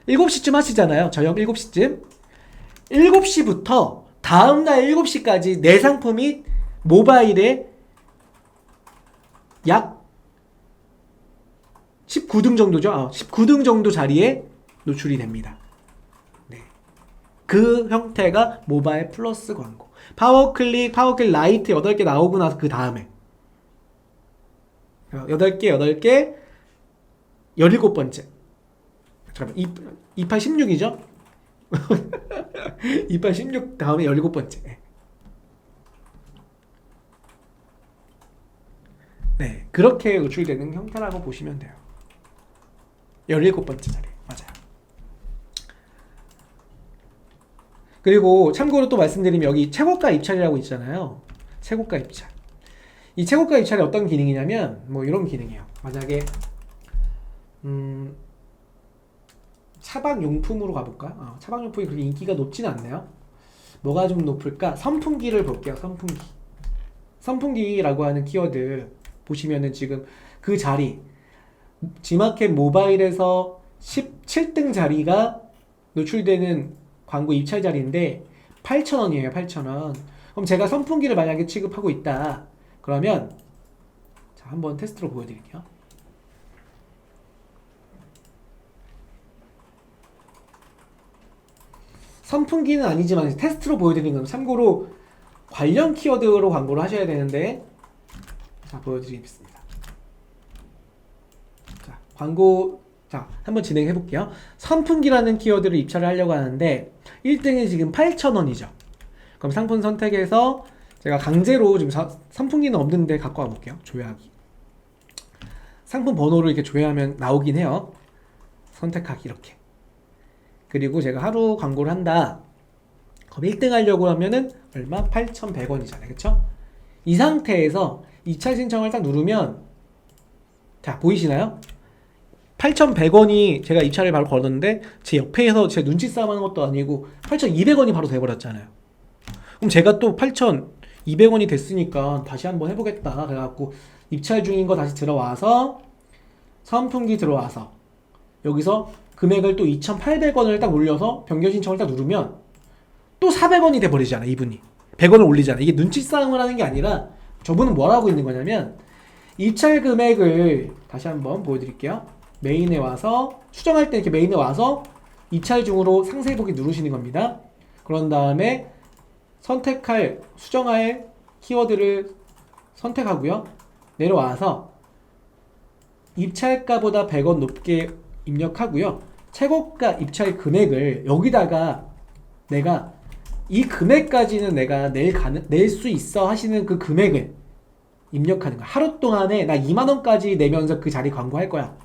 Speaker 1: 7시쯤 하시잖아요. 저녁 7시쯤. 7시부터 다음날 7시까지 내 상품이 모바일에 약 19등 정도죠. 19등 정도 자리에 노출이 됩니다. 그 형태가 모바일 플러스 광고. 파워클릭 라이트 8개 나오고 나서 그 다음에 8개 17번째. 잠깐만 28, 16이죠? 28, 16 다음에 17번째. 네, 그렇게 노출되는 형태라고 보시면 돼요. 17번째 자리. 맞아요. 그리고 참고로 또 말씀드리면 여기 최고가 입찰이라고 있잖아요. 최고가 입찰. 이 최고가 입찰이 어떤 기능이냐면 뭐 이런 기능이에요. 만약에 차박용품으로 가볼까? 차박용품이 그렇게 인기가 높진 않네요. 뭐가 좀 높을까? 선풍기를 볼게요. 선풍기라고 하는 키워드 보시면은 지금 그 자리 G마켓 모바일에서 17등 자리가 노출되는 광고 입찰 자리인데 8,000원이에요. 8,000원. 그럼 제가 선풍기를 만약에 취급하고 있다. 그러면 자, 한번 테스트로 보여드릴게요. 선풍기는 아니지만 테스트로 보여드리는 건 참고로 관련 키워드로 광고를 하셔야 되는데 자, 보여드리겠습니다. 자, 광고 자, 한번 진행해 볼게요. 선풍기라는 키워드를 입찰을 하려고 하는데 1등이 지금 8,000원이죠. 그럼 상품 선택해서 제가 강제로 지금 선풍기는 없는데 갖고 와 볼게요. 조회하기. 상품 번호를 이렇게 조회하면 나오긴 해요. 선택하기 이렇게. 그리고 제가 하루 광고를 한다. 그럼 1등 하려고 하면은 얼마? 8,100원이잖아요. 그쵸? 이 상태에서 입찰 신청을 딱 누르면 자, 보이시나요? 8,100원이 제가 입찰을 바로 걸었는데 제 옆에서 제 눈치 싸움 하는 것도 아니고 8,200원이 바로 돼버렸잖아요. 그럼 제가 또 8,200원이 됐으니까 다시 한번 해보겠다. 그래갖고 입찰 중인 거 다시 들어와서 선풍기 들어와서 여기서 금액을 또 2,800원을 딱 올려서 변경 신청을 딱 누르면 또 400원이 돼버리잖아. 이분이 100원을 올리잖아. 이게 눈치 싸움을 하는 게 아니라 저분은 뭘 하고 있는 거냐면 입찰 금액을 다시 한번 보여드릴게요. 메인에 와서 수정할 때 이렇게 메인에 와서 입찰 중으로 상세 보기 누르시는 겁니다. 그런 다음에 수정할 키워드를 선택하고요. 내려와서 입찰가보다 100원 높게 입력하고요. 최고가 입찰 금액을 여기다가 내가 이 금액까지는 내가 낼 수 있어 하시는 그 금액을 입력하는 거야. 하루 동안에 나 2만원까지 내면서 그 자리 광고할 거야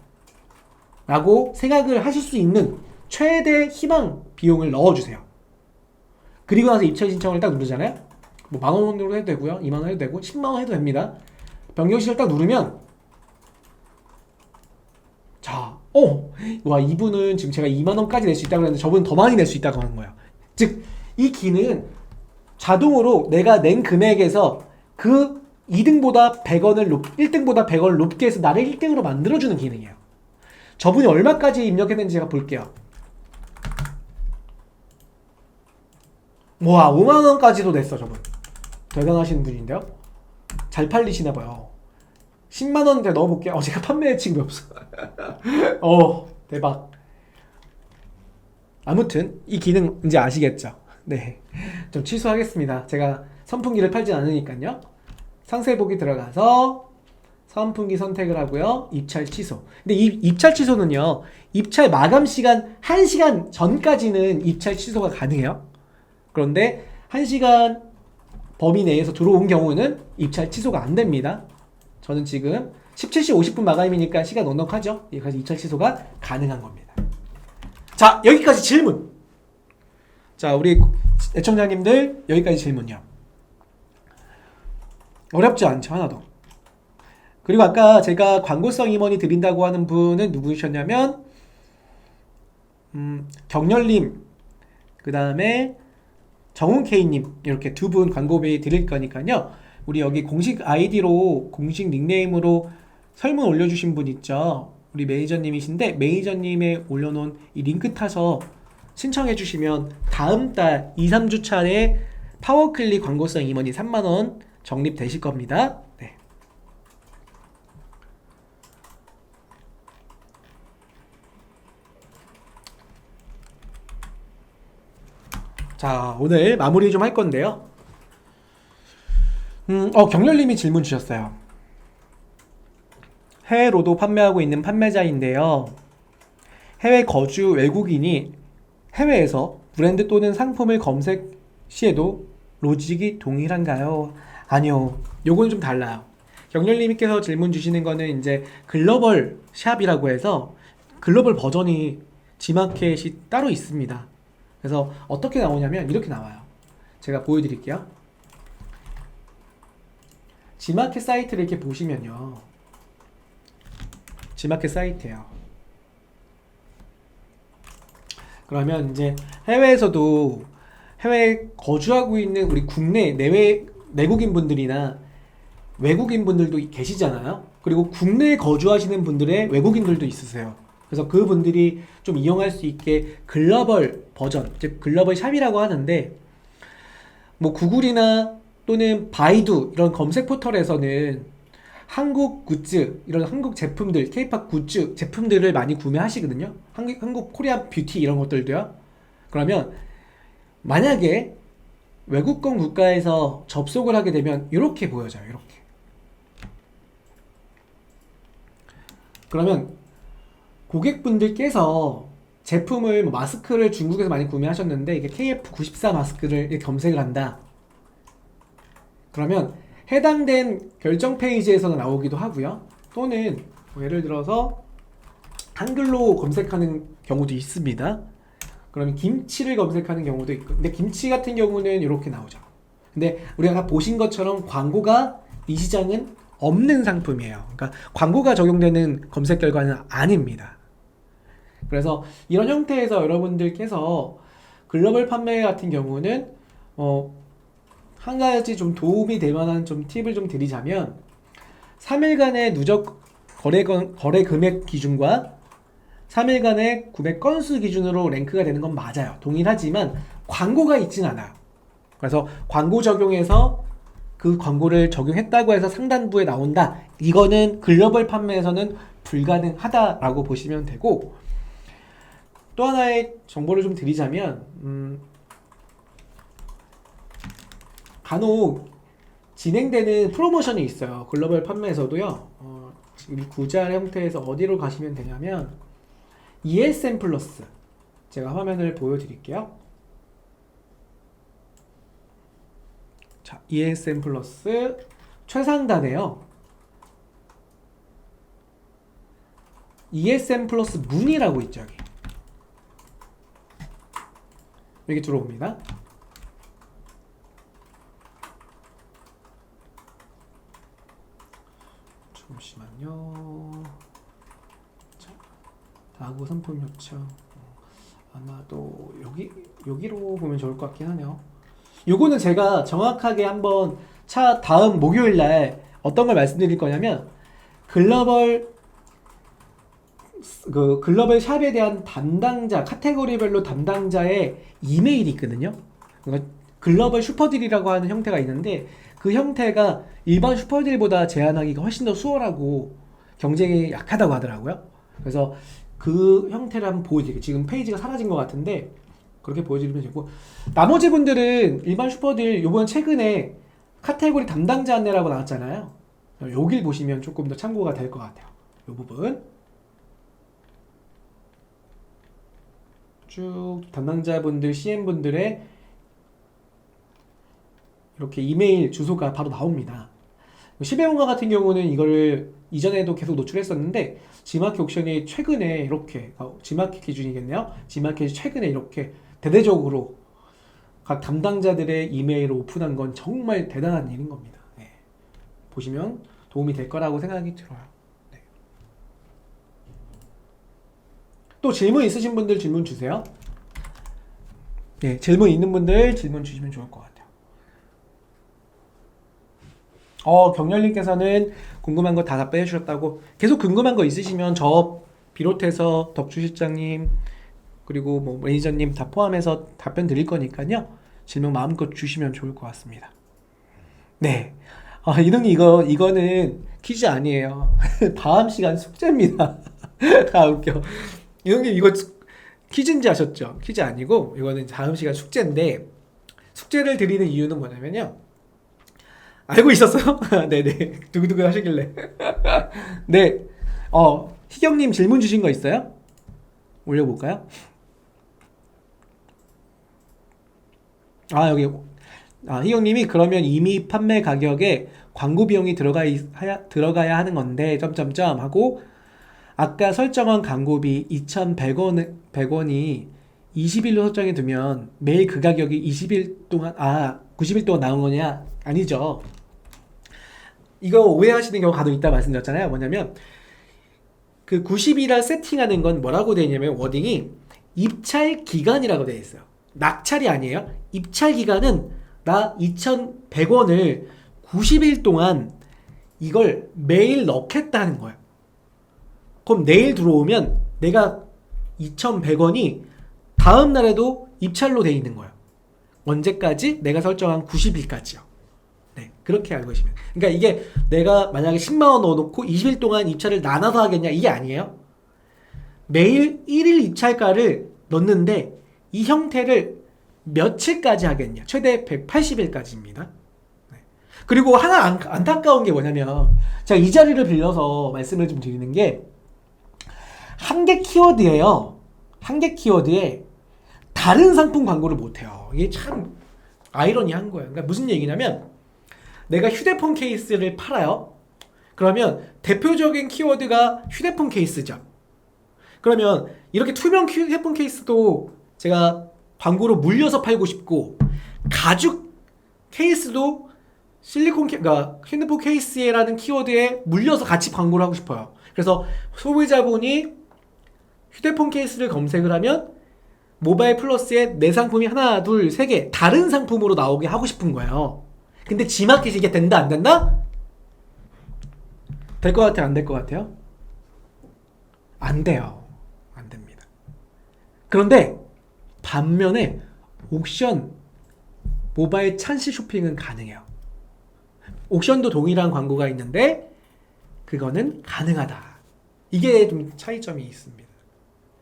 Speaker 1: 라고 생각을 하실 수 있는 최대 희망 비용을 넣어주세요. 그리고 나서 입찰 신청을 딱 누르잖아요. 뭐 만원으로 해도 되고요. 2만원 해도 되고 10만원 해도 됩니다. 변경 시를 딱 누르면 자, 와, 이분은 지금 제가 2만원까지 낼 수 있다고 했는데 저분은 더 많이 낼 수 있다고 하는 거예요. 즉, 이 기능은 자동으로 내가 낸 금액에서 그 2등보다 100원을 1등보다 100원을 높게 해서 나를 1등으로 만들어주는 기능이에요. 저분이 얼마까지 입력했는지 제가 볼게요. 와, 5만원까지도 냈어, 저분. 대단하신 분인데요? 잘 팔리시나봐요. 10만원 대 넣어볼게요. 제가 판매 지금이 없어. 대박. 아무튼 이 기능 이제 아시겠죠? 네, 좀 취소하겠습니다. 제가 선풍기를 팔진 않으니까요. 상세 보기 들어가서 선풍기 선택을 하고요. 입찰 취소. 근데 이 입찰 취소는요, 입찰 마감 시간 1시간 전까지는 입찰 취소가 가능해요. 그런데 1시간 범위 내에서 들어온 경우는 입찰 취소가 안 됩니다. 저는 지금 17시 50분 마감이니까 시간 넉넉하죠? 그래서 입찰 취소가 가능한 겁니다. 자, 여기까지 질문. 자, 우리 애청자님들 여기까지 질문이요. 어렵지 않죠, 하나도. 그리고 아까 제가 광고성 임원이 드린다고 하는 분은 누구셨냐면 경렬님, 그 다음에 정훈K님, 이렇게 두 분 광고비 드릴 거니까요. 우리 여기 공식 아이디로, 공식 닉네임으로 설문 올려주신 분 있죠? 우리 매니저님이신데 매니저님의 올려놓은 이 링크 타서 신청해 주시면 다음 달 2, 3주 차례 파워클릭 광고성 임원이 3만원 적립되실 겁니다. 네. 자, 오늘 마무리 좀 할 건데요. 경렬님이 질문 주셨어요. 해외로도 판매하고 있는 판매자인데요. 해외 거주 외국인이 해외에서 브랜드 또는 상품을 검색 시에도 로직이 동일한가요? 아니요. 요거는 좀 달라요. 경렬님께서 질문 주시는 거는 이제 글로벌 샵이라고 해서 글로벌 버전이 지마켓이 따로 있습니다. 그래서 어떻게 나오냐면 이렇게 나와요. 제가 보여드릴게요. 지마켓 사이트를 이렇게 보시면요. 지마켓 사이트예요. 그러면 이제 해외에서도 해외에 거주하고 있는 우리 국내 내외 내국인 분들이나 외국인 분들도 계시잖아요. 그리고 국내에 거주하시는 분들의 외국인들도 있으세요. 그래서 그분들이 좀 이용할 수 있게 글로벌 버전, 즉 글로벌 샵이라고 하는데, 뭐 구글이나 또는 바이두 이런 검색 포털에서는 한국 굿즈, 이런 한국 제품들, 케이팝 굿즈 제품들을 많이 구매하시거든요. 한국 코리안 뷰티 이런 것들도요. 그러면 만약에 외국권 국가에서 접속을 하게 되면 이렇게 보여져요. 이렇게. 그러면 고객분들께서 제품을 뭐 마스크를 중국에서 많이 구매하셨는데 이게 KF94 마스크를 이렇게 검색을 한다. 그러면 해당된 결정 페이지에서 나오기도 하고요. 또는 뭐 예를 들어서 한글로 검색하는 경우도 있습니다. 그러면 김치를 검색하는 경우도 있고, 근데 김치 같은 경우는 이렇게 나오죠. 근데 우리가 아까 보신 것처럼 광고가 이 시장은 없는 상품이에요. 그러니까 광고가 적용되는 검색 결과는 아닙니다. 그래서 이런 형태에서 여러분들께서 글로벌 판매 같은 경우는 한 가지 좀 도움이 될 만한 좀 팁을 좀 드리자면 3일간의 누적 거래 금액 기준과 3일간의 구매 건수 기준으로 랭크가 되는 건 맞아요. 동일하지만 광고가 있진 않아요. 그래서 광고 적용해서 그 광고를 적용했다고 해서 상단부에 나온다. 이거는 글로벌 판매에서는 불가능하다라고 보시면 되고, 또 하나의 정보를 좀 드리자면 간혹 진행되는 프로모션이 있어요. 글로벌 판매에서도요. 지금 이 구자 형태에서 어디로 가시면 되냐면 ESN 플러스, 제가 화면을 보여드릴게요. 자, ESN 플러스 최상단에요. ESN 플러스 문의라고 있죠. 여기 들어옵니다. 잠시만요. 자, 다구 상품 요청. 아마도 여기로 보면 좋을 것 같긴 하네요. 요거는 제가 정확하게 한번 다음 목요일 날 어떤 걸 말씀드릴 거냐면 글로벌 샵에 대한 담당자, 카테고리별로 담당자의 이메일이 있거든요. 그러니까 글로벌 슈퍼딜이라고 하는 형태가 있는데 그 형태가 일반 슈퍼딜보다 제한하기가 훨씬 더 수월하고 경쟁이 약하다고 하더라고요. 그래서 그 형태를 한번 보여드릴게요. 지금 페이지가 사라진 것 같은데 그렇게 보여드리면 되고, 나머지 분들은 일반 슈퍼딜 요번 최근에 카테고리 담당자 안내라고 나왔잖아요. 여길 보시면 조금 더 참고가 될 것 같아요. 이 부분 쭉 담당자분들, CM분들의 이렇게 이메일 주소가 바로 나옵니다. 10회원가 같은 경우는 이거를 이전에도 계속 노출했었는데 지마켓 옥션이 최근에 이렇게, 지마켓 기준이겠네요. 지마켓이 최근에 이렇게 대대적으로 각 담당자들의 이메일을 오픈한 건 정말 대단한 일인 겁니다. 네. 보시면 도움이 될 거라고 생각이 들어요. 네. 또 질문 있으신 분들 질문 주세요. 네, 질문 있는 분들 질문 주시면 좋을 것 같아요. 경렬님께서는 궁금한 거 다 답변해 주셨다고. 계속 궁금한 거 있으시면 저 비롯해서 덕주 실장님 그리고 뭐 매니저님 다 포함해서 답변 드릴 거니까요. 질문 마음껏 주시면 좋을 것 같습니다. 네. 이동이 이거는 퀴즈 아니에요. 다음 시간 숙제입니다. 웃겨. 이동님 이거 퀴즈인지 아셨죠? 퀴즈 아니고 이거는 다음 시간 숙제인데, 숙제를 드리는 이유는 뭐냐면요. 알고 있었어요? 네네. 두구두구 하시길래. 네. 희경님 질문 주신 거 있어요? 올려볼까요? 여기. 희경님이 그러면 이미 판매 가격에 광고 비용이 들어가야 하는 건데, 점점점 하고, 아까 설정한 광고비 2,100원이 20일로 설정해 두면 매일 그 가격이 20일 동안, 90일 동안 나온 거냐? 아니죠. 이거 오해하시는 경우가 간혹 있다 말씀드렸잖아요. 뭐냐면, 그 90일을 세팅하는 건 뭐라고 되어 있냐면, 워딩이 입찰 기간이라고 되어 있어요. 낙찰이 아니에요. 입찰 기간은 나 2,100원을 90일 동안 이걸 매일 넣겠다는 거예요. 그럼 내일 들어오면 내가 2,100원이 다음 날에도 입찰로 돼 있는 거예요. 언제까지? 내가 설정한 90일까지요. 네, 그렇게 알고 계시면. 그러니까 이게 내가 만약에 10만 원 넣어놓고 20일 동안 입찰을 나눠서 하겠냐, 이게 아니에요. 매일 1일 입찰가를 넣는데 이 형태를 며칠까지 하겠냐? 최대 180일까지입니다. 네. 그리고 하나 안타까운 게 뭐냐면, 제가 이 자리를 빌려서 말씀을 좀 드리는 게, 한 개 키워드예요. 한 개 키워드에 다른 상품 광고를 못해요. 이게 참 아이러니한 거예요. 그러니까 무슨 얘기냐면, 내가 휴대폰 케이스를 팔아요. 그러면 대표적인 키워드가 휴대폰 케이스죠. 그러면 이렇게 투명 휴대폰 케이스도 제가 광고로 물려서 팔고 싶고, 가죽 케이스도 그러니까 핸드폰 케이스라는 키워드에 물려서 같이 광고를 하고 싶어요. 그래서 소비자분이 휴대폰 케이스를 검색을 하면 모바일 플러스에 내 상품이 하나, 둘, 세 개 다른 상품으로 나오게 하고 싶은 거예요. 근데 G마켓이 이게 된다 안 된다? 될 것 같아요? 안 될 것 같아요? 안 돼요. 안 됩니다. 그런데 반면에 옥션 모바일 찬스 쇼핑은 가능해요. 옥션도 동일한 광고가 있는데 그거는 가능하다. 이게 좀 차이점이 있습니다.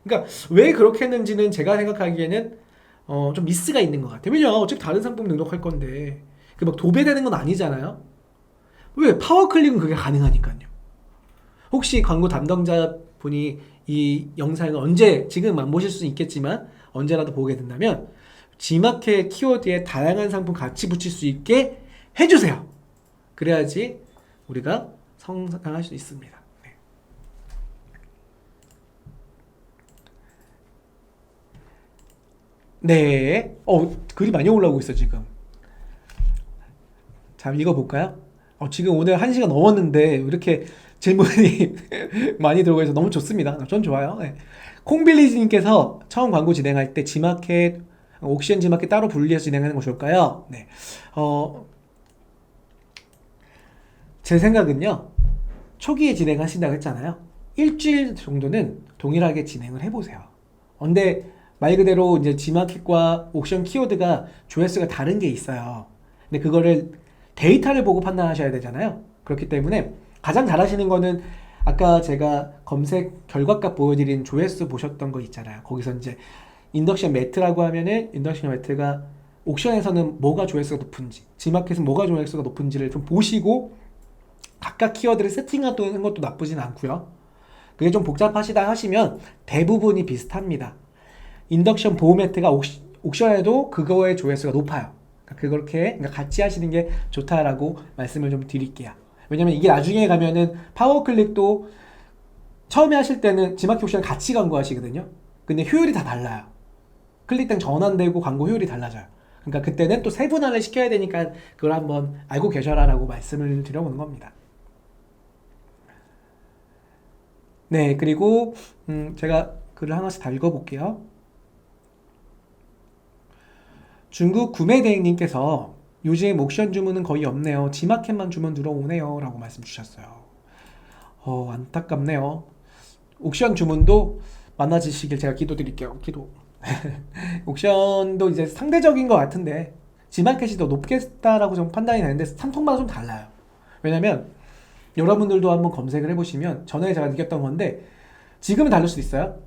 Speaker 1: 그러니까 왜 그렇게 했는지는 제가 생각하기에는 좀 미스가 있는 것 같아요. 왜냐, 어차피 다른 상품 등록할 건데 그 막 도배되는 건 아니잖아요. 왜? 파워클릭은 그게 가능하니까요. 혹시 광고 담당자 분이 이 영상을 언제, 지금 안 보실 수는 있겠지만 언제라도 보게 된다면 G마켓 키워드에 다양한 상품 같이 붙일 수 있게 해주세요. 그래야지 우리가 성장할 수 있습니다. 네. 글이 많이 올라오고 있어 지금. 자, 읽어볼까요? 지금 오늘 1시간 넘었는데 이렇게 질문이 많이 들어오고 있어서 너무 좋습니다. 전 좋아요. 네. 콩빌리지님께서 처음 광고 진행할 때 G마켓, 옥션 G마켓 따로 분리해서 진행하는 거 좋을까요? 네. 제 생각은요, 초기에 진행하신다고 했잖아요. 일주일 정도는 동일하게 진행을 해보세요. 근데 말 그대로 이제 G마켓과 옥션 키워드가 조회수가 다른 게 있어요. 근데 그거를 데이터를 보고 판단하셔야 되잖아요. 그렇기 때문에 가장 잘하시는 거는 아까 제가 검색 결과값 보여드린 조회수 보셨던 거 있잖아요. 거기서 이제 인덕션 매트라고 하면은 인덕션 매트가 옥션에서는 뭐가 조회수가 높은지, G마켓은 뭐가 조회수가 높은지를 좀 보시고 각각 키워드를 세팅하는 것도 나쁘진 않고요. 그게 좀 복잡하시다 하시면 대부분이 비슷합니다. 인덕션 보호 매트가 옥션에도 그거의 조회수가 높아요. 그렇게 같이 하시는 게 좋다라고 말씀을 좀 드릴게요. 왜냐면 이게 나중에 가면은 파워클릭도 처음에 하실 때는 G마켓 옥션 같이 광고하시거든요. 근데 효율이 다 달라요. 클릭당 전환되고 광고 효율이 달라져요. 그러니까 그때는 또 세분화를 시켜야 되니까 그걸 한번 알고 계셔라라고 말씀을 드려보는 겁니다. 네, 그리고 제가 글을 하나씩 다 읽어볼게요. 중국 구매대행님께서 요즘 옥션 주문은 거의 없네요. G마켓만 주문 들어오네요. 라고 말씀 주셨어요. 안타깝네요. 옥션 주문도 많아지시길 제가 기도드릴게요. 기도. 옥션도 이제 상대적인 것 같은데 G마켓이 더 높겠다라고 좀 판단이 되는데 상품마다 좀 달라요. 왜냐면 여러분들도 한번 검색을 해보시면 전에 제가 느꼈던 건데 지금은 다를 수도 있어요.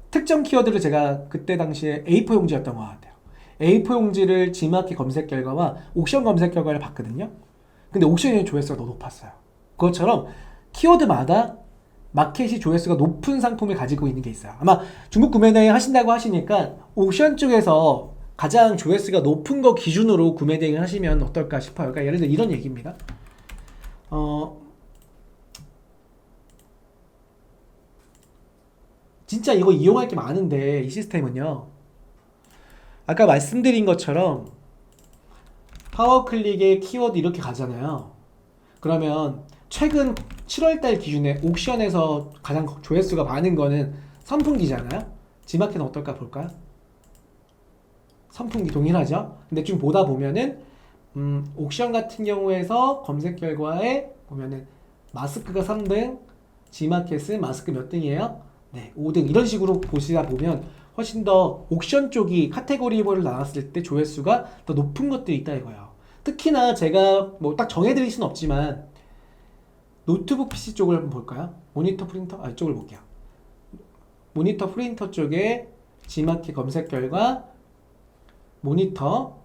Speaker 1: 특정 키워드를 제가 그때 당시에 A4 용지였던 것 같아요. A4 용지를 G마켓 검색 결과와 옥션 검색 결과를 봤거든요. 근데 옥션의 조회수가 더 높았어요. 그것처럼 키워드마다 마켓이 조회수가 높은 상품을 가지고 있는 게 있어요. 아마 중국 구매대행 하신다고 하시니까 옥션 쪽에서 가장 조회수가 높은 거 기준으로 구매대행을 하시면 어떨까 싶어요. 그러니까 예를 들어 이런 얘기입니다. 진짜 이거 이용할 게 많은데 이 시스템은요. 아까 말씀드린 것처럼 파워클릭에 키워드 이렇게 가잖아요. 그러면 최근 7월달 기준에 옥션에서 가장 조회수가 많은 거는 선풍기잖아요. G마켓은 어떨까 볼까요? 선풍기 동일하죠. 근데 좀 보다 보면은 옥션 같은 경우에서 검색 결과에 보면은 마스크가 3등, G마켓은 마스크 몇 등이에요? 네, 5등. 이런 식으로 보시다 보면 훨씬 더 옥션 쪽이 카테고리별로 나눴을 때 조회수가 더 높은 것들이 있다 이거예요. 특히나 제가 뭐 딱 정해드릴 수는 없지만 노트북 PC 쪽을 한번 볼까요? 모니터 프린터? 이쪽을 볼게요. 모니터 프린터 쪽에 G마켓 검색 결과 모니터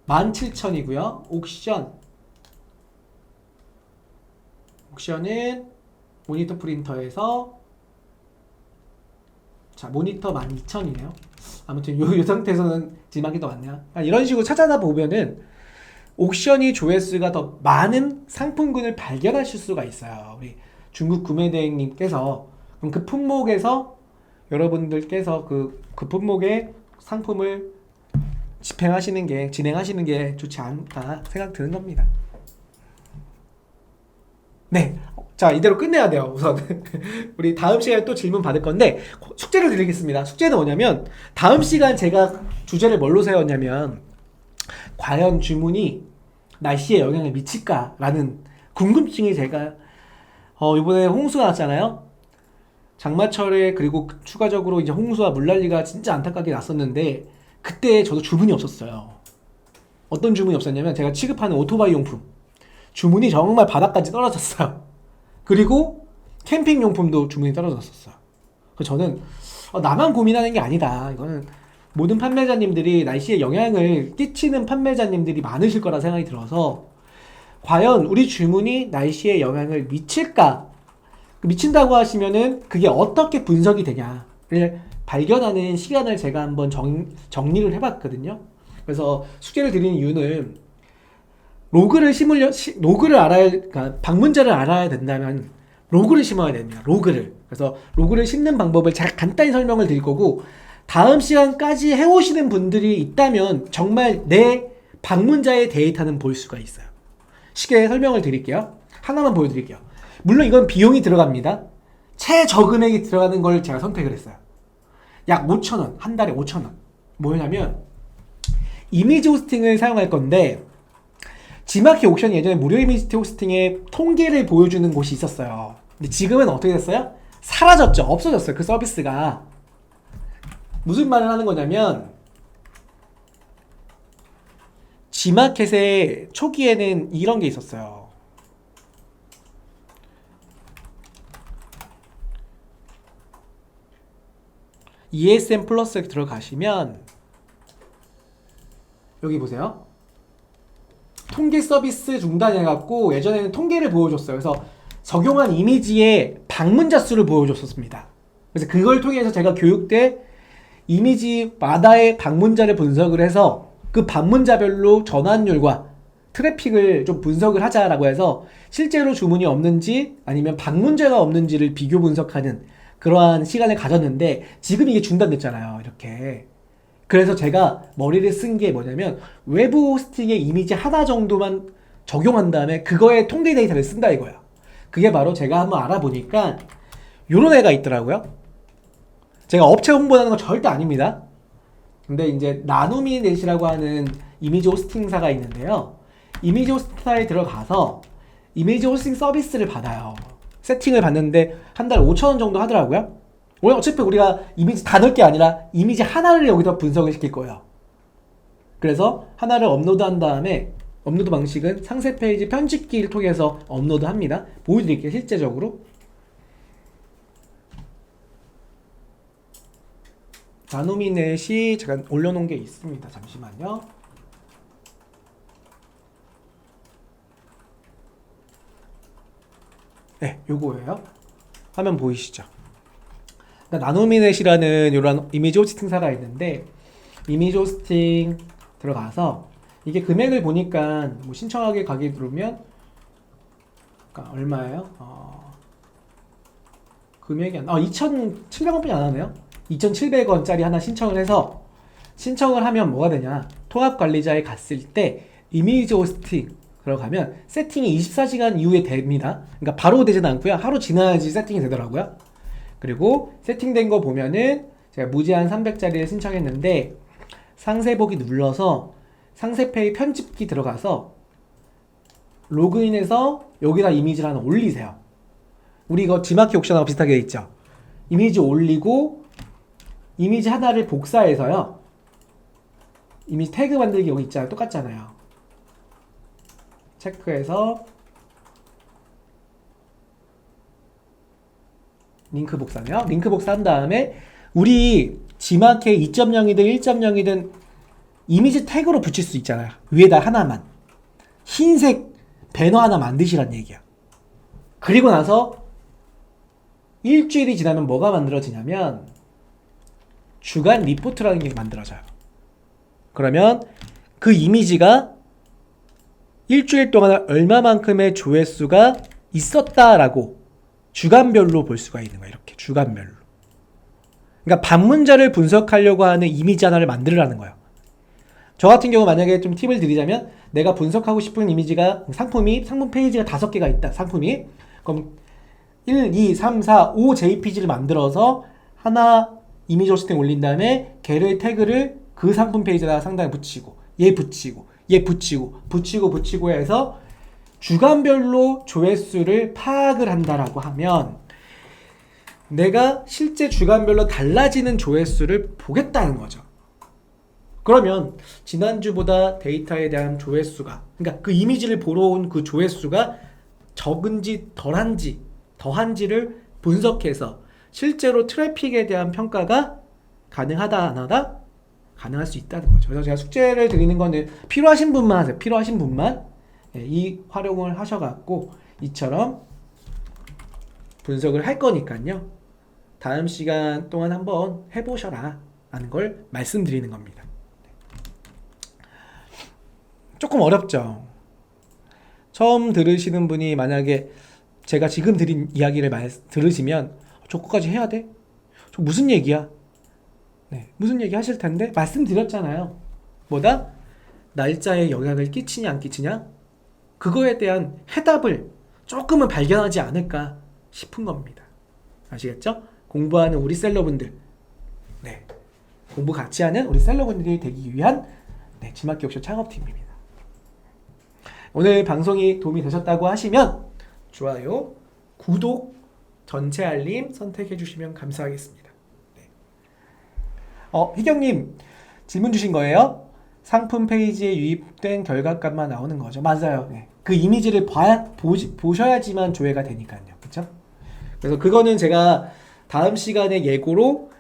Speaker 1: 17,000이고요. 옥션은 모니터 프린터에서 자 모니터 12,000이네요. 아무튼 요 상태에서는 G마켓이 더 많네요. 이런 식으로 찾아다 보면은 옥션이 조회수가 더 많은 상품군을 발견하실 수가 있어요. 우리 중국 구매대행님께서 그럼 그 품목에서 여러분들께서 그 품목의 상품을 진행하시는 게 좋지 않을까 생각 드는 겁니다. 네. 자, 이대로 끝내야 돼요, 우선. 우리 다음 시간에 또 질문 받을 건데, 숙제를 드리겠습니다. 숙제는 뭐냐면, 다음 시간 제가 주제를 뭘로 세웠냐면, 과연 주문이 날씨에 영향을 미칠까라는 궁금증이 제가, 이번에 홍수가 났잖아요? 장마철에, 그리고 추가적으로 이제 홍수와 물난리가 진짜 안타깝게 났었는데, 그때 저도 주문이 없었어요. 어떤 주문이 없었냐면, 제가 취급하는 오토바이 용품. 주문이 정말 바닥까지 떨어졌어요. 그리고 캠핑 용품도 주문이 떨어졌었어요. 그래서 저는 나만 고민하는 게 아니다. 이거는 모든 판매자님들이 날씨에 영향을 끼치는 판매자님들이 많으실 거라 생각이 들어서 과연 우리 주문이 날씨에 영향을 미칠까? 미친다고 하시면은 그게 어떻게 분석이 되냐를 발견하는 시간을 제가 한번 정리를 해봤거든요. 그래서 숙제를 드리는 이유는 로그를 알아야, 그러니까 방문자를 알아야 된다면 로그를 심어야 됩니다. 그래서 로그를 심는 방법을 제가 간단히 설명을 드릴 거고, 다음 시간까지 해오시는 분들이 있다면 정말 내 방문자의 데이터는 볼 수가 있어요. 쉽게 설명을 드릴게요. 하나만 보여드릴게요. 물론 이건 비용이 들어갑니다. 최저금액이 들어가는 걸 제가 선택을 했어요. 약 5,000원, 한 달에 5,000원. 뭐냐면 이미지 호스팅을 사용할 건데, G마켓 옥션이 예전에 무료 이미지 호스팅의 통계를 보여주는 곳이 있었어요. 근데 지금은 어떻게 됐어요? 사라졌죠. 없어졌어요. 그 서비스가. 무슨 말을 하는 거냐면 G마켓의 초기에는 이런 게 있었어요. ESM 플러스에 들어가시면 여기 보세요. 통계 서비스 중단해갖고 예전에는 통계를 보여줬어요. 그래서 적용한 이미지의 방문자 수를 보여줬었습니다. 그래서 그걸 통해서 제가 교육 때 이미지마다의 방문자를 분석을 해서 그 방문자별로 전환율과 트래픽을 좀 분석을 하자라고 해서 실제로 주문이 없는지 아니면 방문자가 없는지를 비교 분석하는 그러한 시간을 가졌는데, 지금 이게 중단됐잖아요. 이렇게. 그래서 제가 머리를 쓴 게 뭐냐면 외부 호스팅의 이미지 하나 정도만 적용한 다음에 그거에 통계 데이터를 쓴다 이거야. 그게 바로 제가 한번 알아보니까 요런 애가 있더라고요. 제가 업체 홍보하는 건 절대 아닙니다. 근데 이제 나누미넷이라고 하는 이미지 호스팅사가 있는데요. 이미지 호스팅사에 들어가서 이미지 호스팅 서비스를 받아요. 세팅을 받는데 한 달에 5,000원 정도 하더라고요. 오늘 어차피 우리가 이미지 다 넣을 게 아니라 이미지 하나를 여기다 분석을 시킬 거예요. 그래서 하나를 업로드한 다음에 업로드 방식은 상세 페이지 편집기를 통해서 업로드합니다. 보여드릴게요. 실제적으로. 나누미넷이 제가 올려놓은 게 있습니다. 잠시만요. 네, 요거예요. 화면 보이시죠? 나노미넷이라는 이런 이미지 호스팅사가 있는데 이미지 호스팅 들어가서 이게 금액을 보니까 뭐 신청하기 가기 누르면 그러니까 얼마예요? 금액이 2,700원뿐이 안 하네요. 2,700원짜리 하나 신청을 해서 신청을 하면 뭐가 되냐? 통합관리자에 갔을 때 이미지 호스팅 들어가면 세팅이 24시간 이후에 됩니다. 그러니까 바로 되진 않고요. 하루 지나야지 세팅이 되더라고요. 그리고 세팅된 거 보면은 제가 무제한 300짜리를 신청했는데 상세 보기 눌러서 상세페이 편집기 들어가서 로그인해서 여기다 이미지를 하나 올리세요. 우리 이거 지마키 옵션하고 비슷하게 있죠. 이미지 올리고 이미지 하나를 복사해서요. 이미지 태그 만들기 여기 있잖아요. 똑같잖아요. 체크해서 링크 복사네요. 링크 복사한 다음에 우리 지마케 2.0이든 1.0이든 이미지 태그로 붙일 수 있잖아요. 위에다 하나만. 흰색 배너 하나 만드시란 얘기야. 그리고 나서 일주일이 지나면 뭐가 만들어지냐면 주간 리포트라는 게 만들어져요. 그러면 그 이미지가 일주일 동안 얼마만큼의 조회수가 있었다라고 주간별로 볼 수가 있는 거야. 이렇게 주간별로. 그러니까 방문자를 분석하려고 하는 이미지 하나를 만들으라는 거예요. 저 같은 경우 만약에 좀 팁을 드리자면 내가 분석하고 싶은 이미지가 상품 페이지가 5개가 있다. 상품이. 그럼 1, 2, 3, 4, 5 JPG를 만들어서 하나 이미지 호스팅 올린 다음에 걔를 태그를 그 상품 페이지에다가 상단에 붙이고 얘 붙이고 얘 붙이고 해서 주간별로 조회수를 파악을 한다라고 하면 내가 실제 주간별로 달라지는 조회수를 보겠다는 거죠. 그러면 지난주보다 데이터에 대한 조회수가 그러니까 그 이미지를 보러 온 그 조회수가 적은지 더한지를 분석해서 실제로 트래픽에 대한 평가가 가능하다 안 하다? 가능할 수 있다는 거죠. 그래서 제가 숙제를 드리는 거는 필요하신 분만 하세요. 필요하신 분만 이 활용을 하셔갖고 이처럼 분석을 할 거니까요. 다음 시간 동안 한번 해보셔라 라는 걸 말씀드리는 겁니다. 조금 어렵죠. 처음 들으시는 분이 만약에 제가 지금 드린 이야기를 들으시면 저거까지 해야 돼? 저 무슨 얘기야? 네, 무슨 얘기 하실 텐데 말씀드렸잖아요. 뭐다? 날짜에 영향을 끼치냐 안 끼치냐? 그거에 대한 해답을 조금은 발견하지 않을까 싶은 겁니다. 아시겠죠? 공부하는 우리 셀러분들, 네, 공부 같이 하는 우리 셀러분들이 되기 위한 지마키 옵션 창업팀입니다. 오늘 방송이 도움이 되셨다고 하시면 좋아요, 구독, 전체 알림 선택해 주시면 감사하겠습니다. 희경님 질문 주신 거예요? 상품 페이지에 유입된 결과값만 나오는 거죠. 맞아요. 네. 그 이미지를 보셔야지만 조회가 되니까요. 그렇죠? 그래서 그거는 제가 다음 시간에 예고로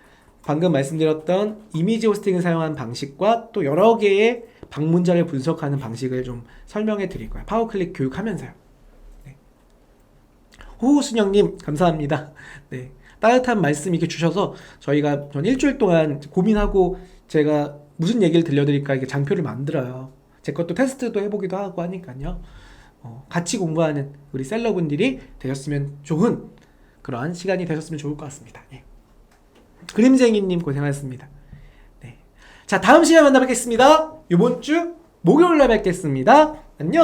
Speaker 1: 방금 말씀드렸던 이미지 호스팅을 사용한 방식과 또 여러 개의 방문자를 분석하는 방식을 좀 설명해 드릴 거예요. 파워클릭 교육하면서요. 네. 호호순영님 감사합니다. 네. 따뜻한 말씀 이렇게 주셔서 저희가 전 일주일 동안 고민하고 제가 무슨 얘기를 들려드릴까 이게 장표를 만들어요. 제 것도 테스트도 해보기도 하고 하니까요. 같이 공부하는 우리 셀러분들이 되셨으면 좋은 그러한 시간이 되셨으면 좋을 것 같습니다. 예. 그림쟁이님 고생하셨습니다. 네. 자, 다음 시간에 만나 뵙겠습니다. 이번 주 목요일날 뵙겠습니다. 안녕.